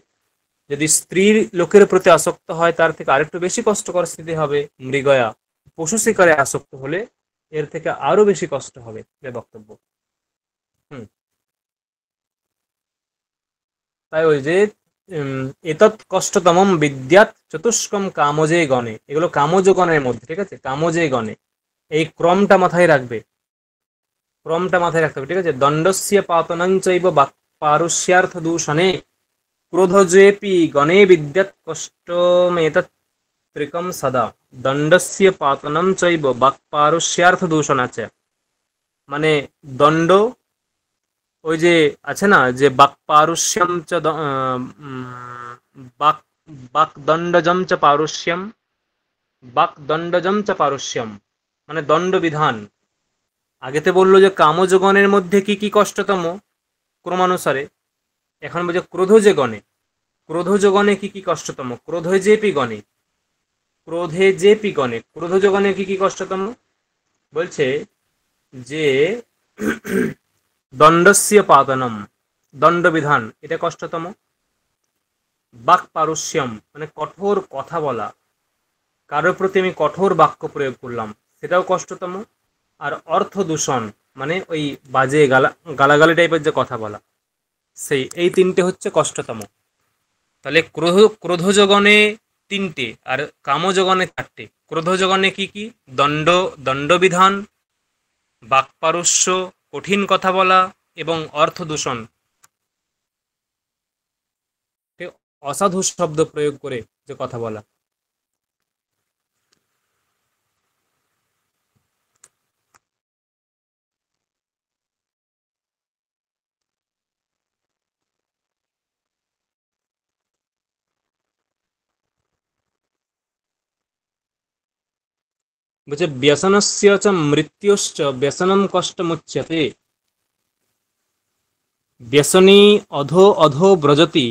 যদি স্ত্রীর লোকের প্রতি আসক্ত হয় তার থেকে আরেকটু বেশি কষ্টকর স্থিতি হবে। মৃগয়া, পশু শিকারে আসক্ত হলে এর থেকে আরো বেশি কষ্ট হবে, এ বক্তব্য। হুম, তাই ওই যে এতৎ কষ্টতমম বিদ্যাৎ চতুষ্কম কামজে গণে, এগুলো কামজ গণের মধ্যে, ঠিক আছে, কামজে গণে, এই ক্রমটা মাথায় রাখবে, ক্রমটা মাথায় রাখতে হবে, ঠিক আছে। দণ্ডস্য পাতনং চৈব পারস্যার্থ দূষণে ক্রোধজেপি গণে বিদ্যাৎ কষ্টমেতৎ ত্রিকম সদা, দণ্ডস্য পাতনম চৈব বাক্পারস্যার্থ দূষণ আছে, মানে দণ্ড, ওই যে আছে না যে বাক্পারস্যম চ বাক বাকদণ্ডজম চ পারস্যম, বাক দণ্ডজম চ পারস্যম, মানে দণ্ডবিধান। আগেতে বললো যে কামযোগনের মধ্যে কি কি কষ্টতম ক্রমানুসারে, এখন বলছে ক্রোধজে গণে, ক্রোধজ গণে কি কি কষ্টতম, ক্রোধে পি গণে, ক্রোধে যে পি গণে, ক্রোধজ গণে কি কি কষ্টতম, বলছে যে দণ্ডস্য পাতনম, দণ্ডবিধান এটা কষ্টতম। বাক পারস্যম মানে কঠোর কথা বলা, কারোর প্রতি আমি কঠোর বাক্য প্রয়োগ করলাম, সেটাও কষ্টতম। আর অর্থ দূষণ মানে ওই বাজে গালাগালি টাইপের যে কথা বলা, এই তিনটে হচ্ছে কষ্টতম। তাহলে ক্রোধজগণে তিনটে আর কামজগণে চারটে। ক্রোধজগণে কি কি? দণ্ডবিধান, বাকপারস্য কঠিন কথা বলা এবং অর্থ দূষণ, অসাধু শব্দ প্রয়োগ করে যে কথা বলা। বলছে ব্যসনস্য চ মৃত্যুশ্চ ব্যসনম কষ্টমুচ্যতে, ব্যসনী অধো অধো ব্রজতি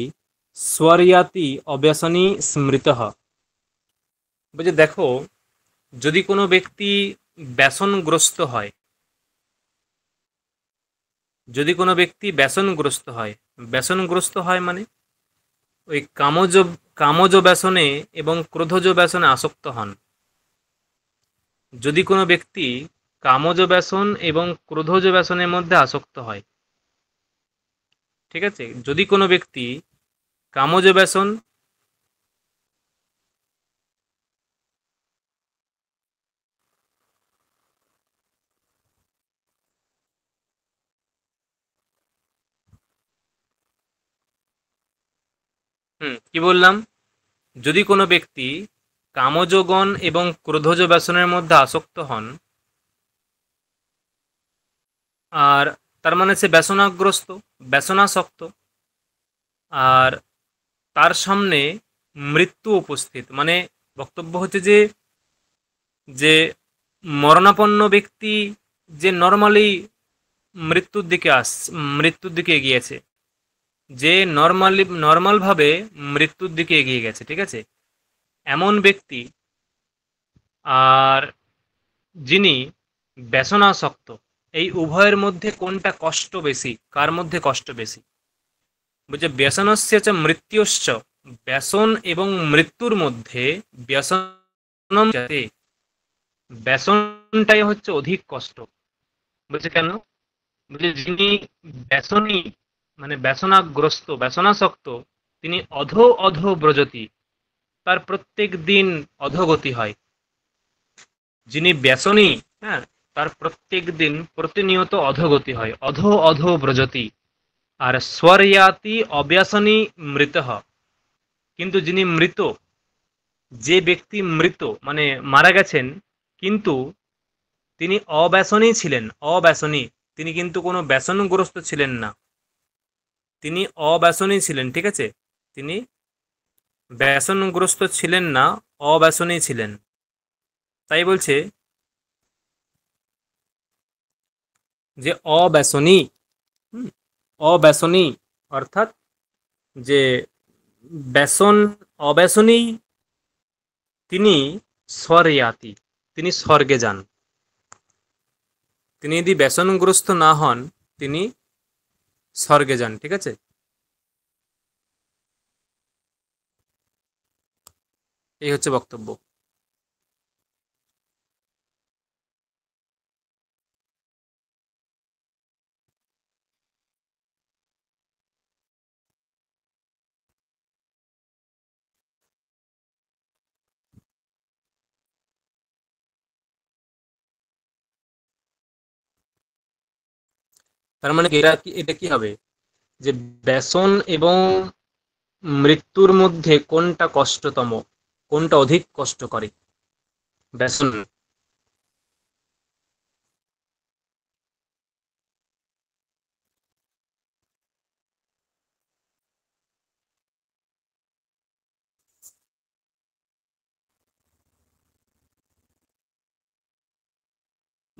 স্বর্যাতি অব্যসনী স্মৃতঃ। বলছে দেখো, যদি কোনো ব্যক্তি ব্যসনগ্রস্ত হয়, যদি কোনো ব্যক্তি ব্যসনগ্রস্ত হয়, ব্যসনগ্রস্ত হয় মানে ওই কামজ ব্যসনে এবং ক্রোধজ ব্যসনে আসক্ত হন। যদি কোনো ব্যক্তি কামজ ব্যসন এবং ক্রোধজ ব্যসনের মধ্যে আসক্ত হয়, ঠিক আছে, যদি কোনো ব্যক্তি কামজ ব্যসন, কি বললাম, যদি কোনো ব্যক্তি কামজগণ এবং ক্রোধজ ব্যসনের মধ্যে আসক্ত হন, আর তার মানে সে ব্যসনাগ্রস্ত, ব্যসনাসক্ত, আর তার সামনে মৃত্যু উপস্থিত, মানে বক্তব্য হচ্ছে যে যে মরণাপন্ন ব্যক্তি যে নর্মালি মৃত্যুর দিকে এগিয়েছে, যে নর্মালভাবে মৃত্যুর দিকে এগিয়ে গেছে, ঠিক আছে, এমন ব্যক্তি, আর যিনি ব্যসনাসক্ত, এই উভয়ের মধ্যে কোনটা কষ্ট বেশি, কার মধ্যে কষ্ট বেশি? বলছে ব্যসনস্য চ মৃত্যুশ্চ, ব্যসন এবং মৃত্যুর মধ্যে ব্যসনম যাতে, ব্যসনটাই হচ্ছে অধিক কষ্ট। বলছে কেন? বলছে যিনি ব্যসনী মানে ব্যসনাগ্রস্ত, ব্যসনাসক্ত, তিনি অধো অধো ব্রজতি, তার প্রত্যেক দিন অধোগতি হয়। যিনি ব্যসনী, হ্যাঁ, তার প্রত্যেক দিন প্রতিনিয়ত অধোগতি হয়, অধো অধো ব্রজতি। আর স্বর্যাতি অব্যসনী মৃতঃ, কিন্তু যিনি মৃত, যে ব্যক্তি মৃত মানে মারা গেছেন, কিন্তু তিনি অব্যসনী ছিলেন, অব্যসনী, তিনি কিন্তু কোনো ব্যসনগ্রস্ত ছিলেন না, তিনি অব্যসনী ছিলেন, ঠিক আছে, তিনি ব্যসনগ্রস্ত ছিলেন না, অব্যসনী ছিলেন। তাই বলছে যে অব্যসনী, অব্যসনী অর্থাৎ যে ব্যসন অব্যসনী, তিনি স্বর্যাতি, তিনি স্বর্গে যান। তিনি যদি ব্যসনগ্রস্ত না হন, তিনি স্বর্গে যান, ঠিক আছে। এই হচ্ছে বক্তব্য। তার মানে এটা কি হবে, যে ব্যসন এবং মৃত্যুর মধ্যে কোনটা কষ্টতম, কোনটা অধিক কষ্ট করে? ব্যসন।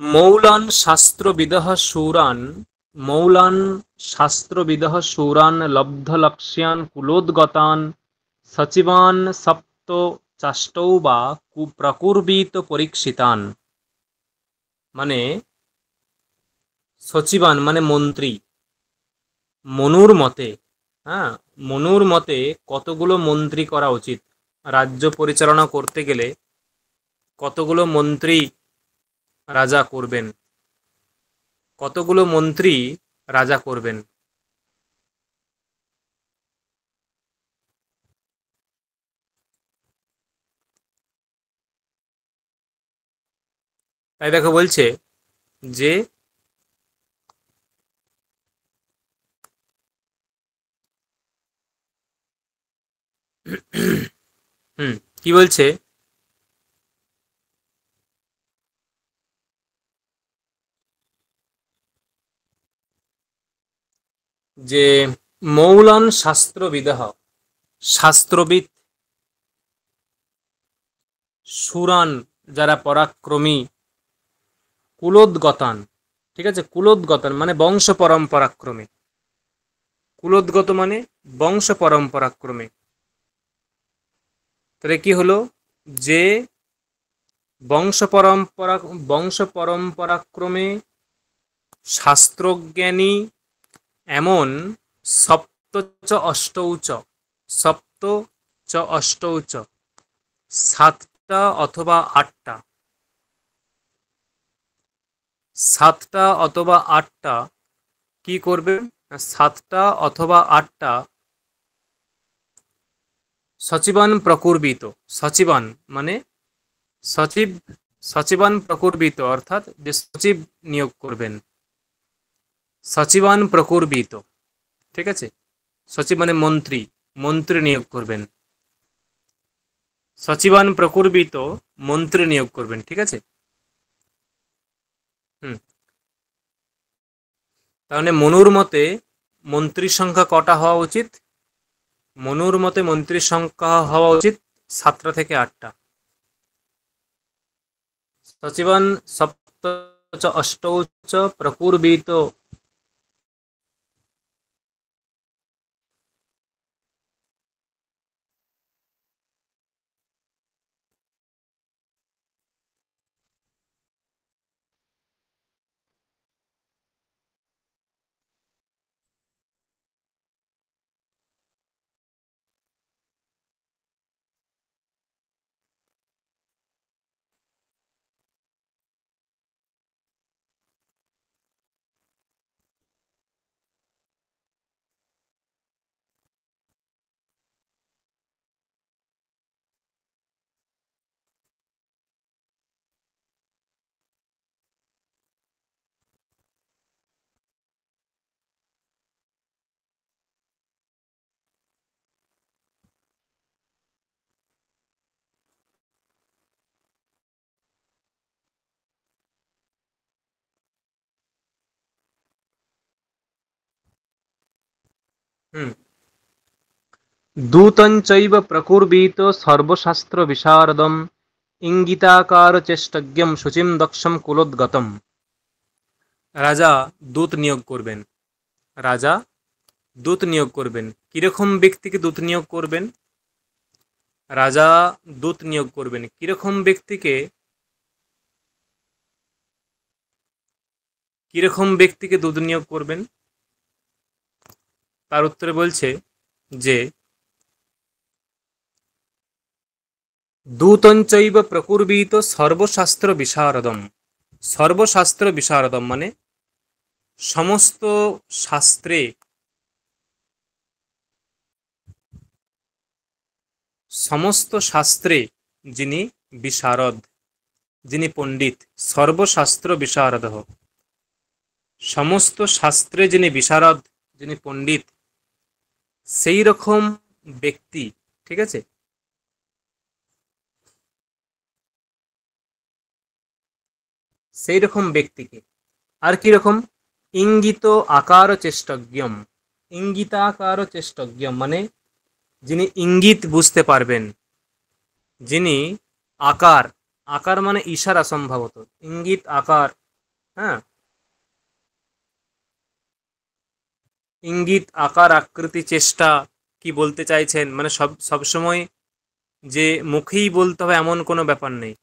মৌলান শাস্ত্রবিদঃ শূরান মৌলান শাস্ত্রবিদঃ শূরান লব্ধলক্ষ্যান কুলোদ্গতান সচিবান সপ্ত চাষ্টৌ বা প্রকুর্বিত পরীক্ষিতান। মানে সচিবান মানে মন্ত্রী, মনুর মতে, হ্যাঁ, মনুর মতে কতগুলো মন্ত্রী করা উচিত, রাজ্য পরিচালনা করতে গেলে কতগুলো মন্ত্রী রাজা করবেন, কতগুলো মন্ত্রী রাজা করবেন। তাই দেখো বলছে যে কি বলছে, যে মৌলান শাস্ত্রবিদঃ শাস্ত্রবিদ, সুরান যারা পরাক্রমী, কুলোদ্গতান, ঠিক আছে, কুলোদ্গতান মানে বংশ পরম্পরাক্রমে, কুলোদ্গত মানে বংশ পরম্পরাক্রমে। তাহলে কি হলো, যে বংশ পরম্পরাক্রমে শাস্ত্রজ্ঞানী এমন সপ্ত চ অষ্টৌ চ, সপ্ত চ অষ্টৌ চ, সাতটা অথবা আটটা, সাতটা অথবা আটটা কি করবে, সাতটা অথবা আটটা সচিবান প্রকুর্বিত, সচিবান মানে সচিব, সচিবান প্রকুর্বিত অর্থাৎ যে সচিব নিয়োগ করবেন, সচিবান প্রকুর্বিত, ঠিক আছে, সচিব মানে মন্ত্রী, মন্ত্রী নিয়োগ করবেন, সচিবান প্রকুর্বিত মন্ত্রী নিয়োগ করবেন, ঠিক আছে। তাহলে মনুর মতে মন্ত্রীর সংখ্যা কটা হওয়া উচিত, মনুর মতে মন্ত্রীর সংখ্যা হওয়া উচিত সাতটা থেকে আটটা। সচিবান সপ্ত চ অষ্টৌ চ প্রকুর্বিত, দূতঞ্চৈব প্রকুর্বিত সর্বশাস্ত্র বিশারদম ইঙ্গিতাকার চেষ্টজ্ঞম শুচিম দক্ষম কুলোদ্গতম। রাজা দূত নিয়োগ করবেন, রাজা দূত নিয়োগ করবেন, কিরকম ব্যক্তিকে দূত নিয়োগ করবেন, রাজা দূত নিয়োগ করবেন কিরকম ব্যক্তিকে, কিরকম ব্যক্তিকে দূত নিয়োগ করবেন, তার উত্তরে বলছে যে দূতঞ্চৈব প্রকুর্বিত সর্বশাস্ত্র বিশারদম, সর্বশাস্ত্র বিশারদম মানে সমস্ত শাস্ত্রে, সমস্ত শাস্ত্রে যিনি বিশারদ, যিনি পণ্ডিত, সর্বশাস্ত্র বিশারদ, সমস্ত শাস্ত্রে যিনি বিশারদ, যিনি পণ্ডিত, সেই রকম ব্যক্তি, ঠিক আছে, সেই রকম ব্যক্তিকে। আর কি রকম, ইঙ্গিত আকার চেষ্টজ্ঞম, ইঙ্গিতাকার চেষ্টজ্ঞম মানে যিনি ইঙ্গিত বুঝতে পারবেন, যিনি আকার, আকার মানে ইশারা সম্ভবত, ইঙ্গিত আকার হ্যাঁ, ইঙ্গিত, আকার, আকৃতি, চেষ্টা, কি বলতে চাইছেন, মানে সবসময় যে মুখেই বলতে হবে এমন কোনো ব্যাপার নেই।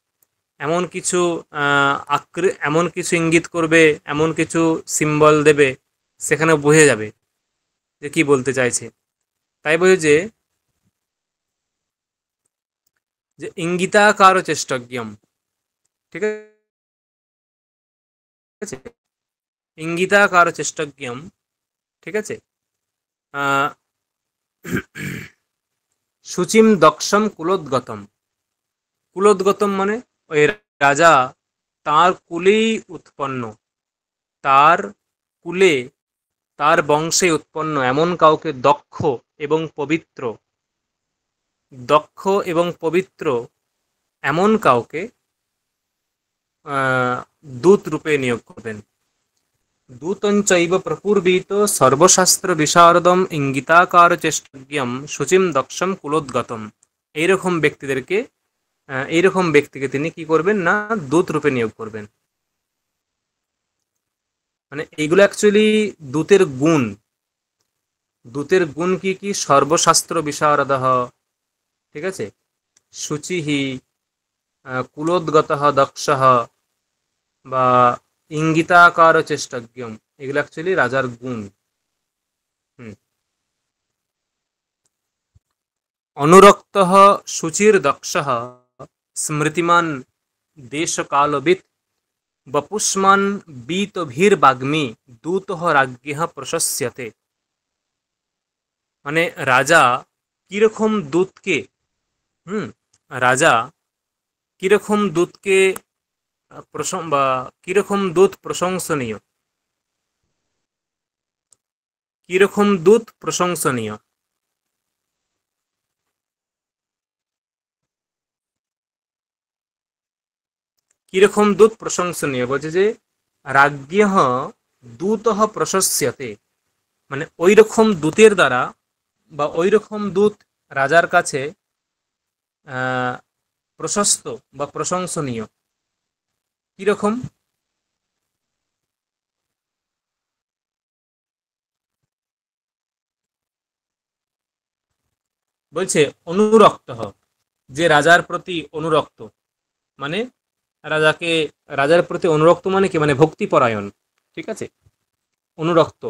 এমন কিছু এমন কিছু ইঙ্গিত করবে, এমন কিছু সিম্বল দেবে, সেখানে বোঝা যাবে যে কি বলতে চাইছে। তাই বলি যে ইঙ্গিতাকার চেষ্টজ্ঞম, ঠিক আছে, ইঙ্গিতাকার চেষ্টজ্ঞম, ঠিক আছে। আহ, শুচিম দক্ষম কুলোদ্গতম। কুলোদ্গতম মানে ওই রাজা তার কুলেই উৎপন্ন, তার কুলে, তার বংশে উৎপন্ন এমন কাউকে দক্ষ এবং পবিত্র, দক্ষ এবং পবিত্র এমন কাউকে দূত রূপে নিয়োগ করবেন। দূতঞ্চৈব প্রপূর্বিত সর্বশাস্ত্র বিশারদম ইঙ্গিতাকার চেষ্টজ্ঞম শুচিম দক্ষম কুলোদ্গতম। এইরকম ব্যক্তিদেরকে, এইরকম ব্যক্তিকে তিনি কি করবেন না দূত রূপে নিয়োগ করবেন। মানে এইগুলো অ্যাকচুয়ালি দূতের গুণ। দূতের গুণ কি কি? সর্বশাস্ত্র বিশারদঃ, ঠিক আছে, শুচিহি, কুলোদ্গতঃ দক্ষঃ, বা ইঙ্গিতাকার চেষ্টজ্ঞম, এগুলো অ্যাকচুয়ালি রাজার গুণ। অনুরক্তঃ শুচির দক্ষঃ স্মৃতিমান দেশকালবিৎ বপুষ্মান বীতভীর্বাগ্মি দূতঃ রাজ্ঞিঃ প্রশস্যতে। মানে রাজা কিরকম দূতকে, রাজা কিরকম দূতকে বা কিরকম দূত প্রশংসনীয়, কিরকম দূত প্রশংসনীয়। কিরকম দূত প্রশংসনীয় বলছে যে রাজ্ঞঃ দূতঃ প্রশস্যতে, মানে ওই রকম দূতের দ্বারা বা ওই রকম দূত রাজার কাছে প্রশস্ত বা প্রশংসনীয়। কিরকম? বলছে অনুরক্ত, যে রাজার প্রতি অনুরক্ত, মানে রাজাকে, রাজার প্রতি অনুরক্ত মানে কি, মানে ভক্তিপরায়ণ, ঠিক আছে, অনুরক্ত।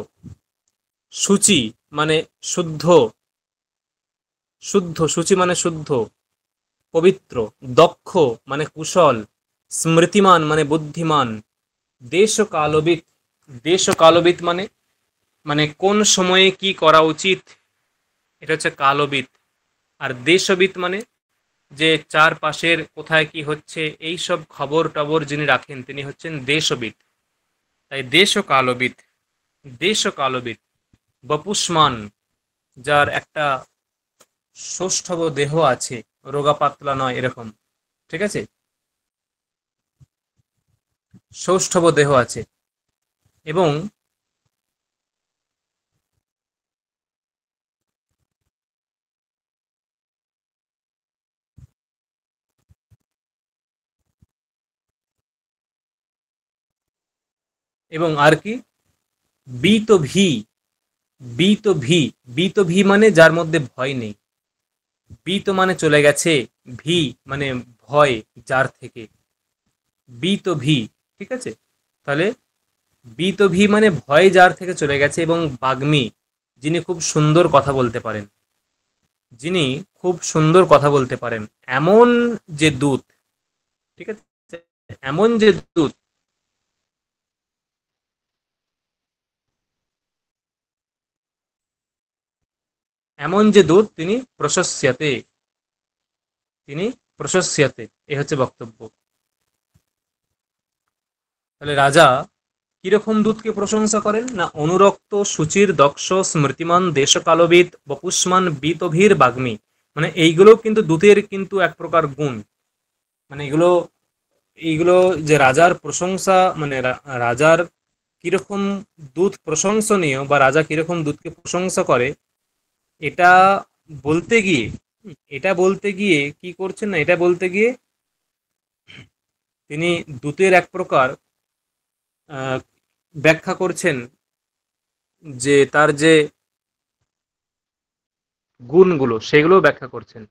শুচি মানে শুদ্ধ, শুদ্ধ, শুচি মানে শুদ্ধ, পবিত্র, দক্ষ মানে কুশল, স্মৃতিমান মানে বুদ্ধিমান, দেশকালবিৎ, দেশকালবিৎ মানে মানে কোন সময়ে কি করা উচিত, এটা হচ্ছে কালবিৎ। আর দেশবিৎ মানে যে চারপাশের কোথায় কি হচ্ছে এই সব খবর টবর যিনি রাখেন তিনি হচ্ছেন দেশবিৎ। তাই দেশ ও কালবিৎ, দেশ ও কালবিৎ। বপুষ্মান, যার একটা সৌষ্ঠব দেহ আছে, রোগা পাতলা নয় এরকম, ঠিক আছে, সৌষ্ঠব দেহ আছে। এবং এবং আর কি, বীত ভি, বীত ভি, বীত ভি মানে যার মধ্যে ভয় নেই। বীত মানে চলে গেছে, ভি মানে ভয়, যার থেকে, বীত ভি, ঠিক আছে। তাহলে বীত ভি মানে ভয় যার থেকে চলে গেছে, এবং বাগ্মী, যিনি খুব সুন্দর কথা বলতে পারেন, যিনি খুব সুন্দর কথা বলতে পারেন এমন যে দূত, ঠিক আছে, এমন যে দূত, এমন যে দূত তিনি প্রশস্যতে, তিনি প্রশস্যতে, এ হচ্ছে বক্তব্য। তাহলে রাজা কিরকম দূতকে প্রশংসা করেন না, অনুরক্ত, সুচির, দক্ষ, স্মৃতিমান, দেশকালবিদ, বপুষ্মান, বীতভীর, বাগ্মী, মানে এইগুলো কিন্তু দূতের কিন্তু এক প্রকার গুণ। মানে এগুলো, এইগুলো যে রাজার প্রশংসা, মানে রাজার কিরকম দূত প্রশংসনীয় বা রাজা কিরকম দূতকে প্রশংসা করে, এটা বলতে গিয়ে, এটা বলতে গিয়ে কি করছেন না, এটা বলতে গিয়ে তিনি দূতের এক প্রকার আহ, ব্যাখ্যা করছেন যে তার যে গুণগুলো সেগুলো ব্যাখ্যা করছেন।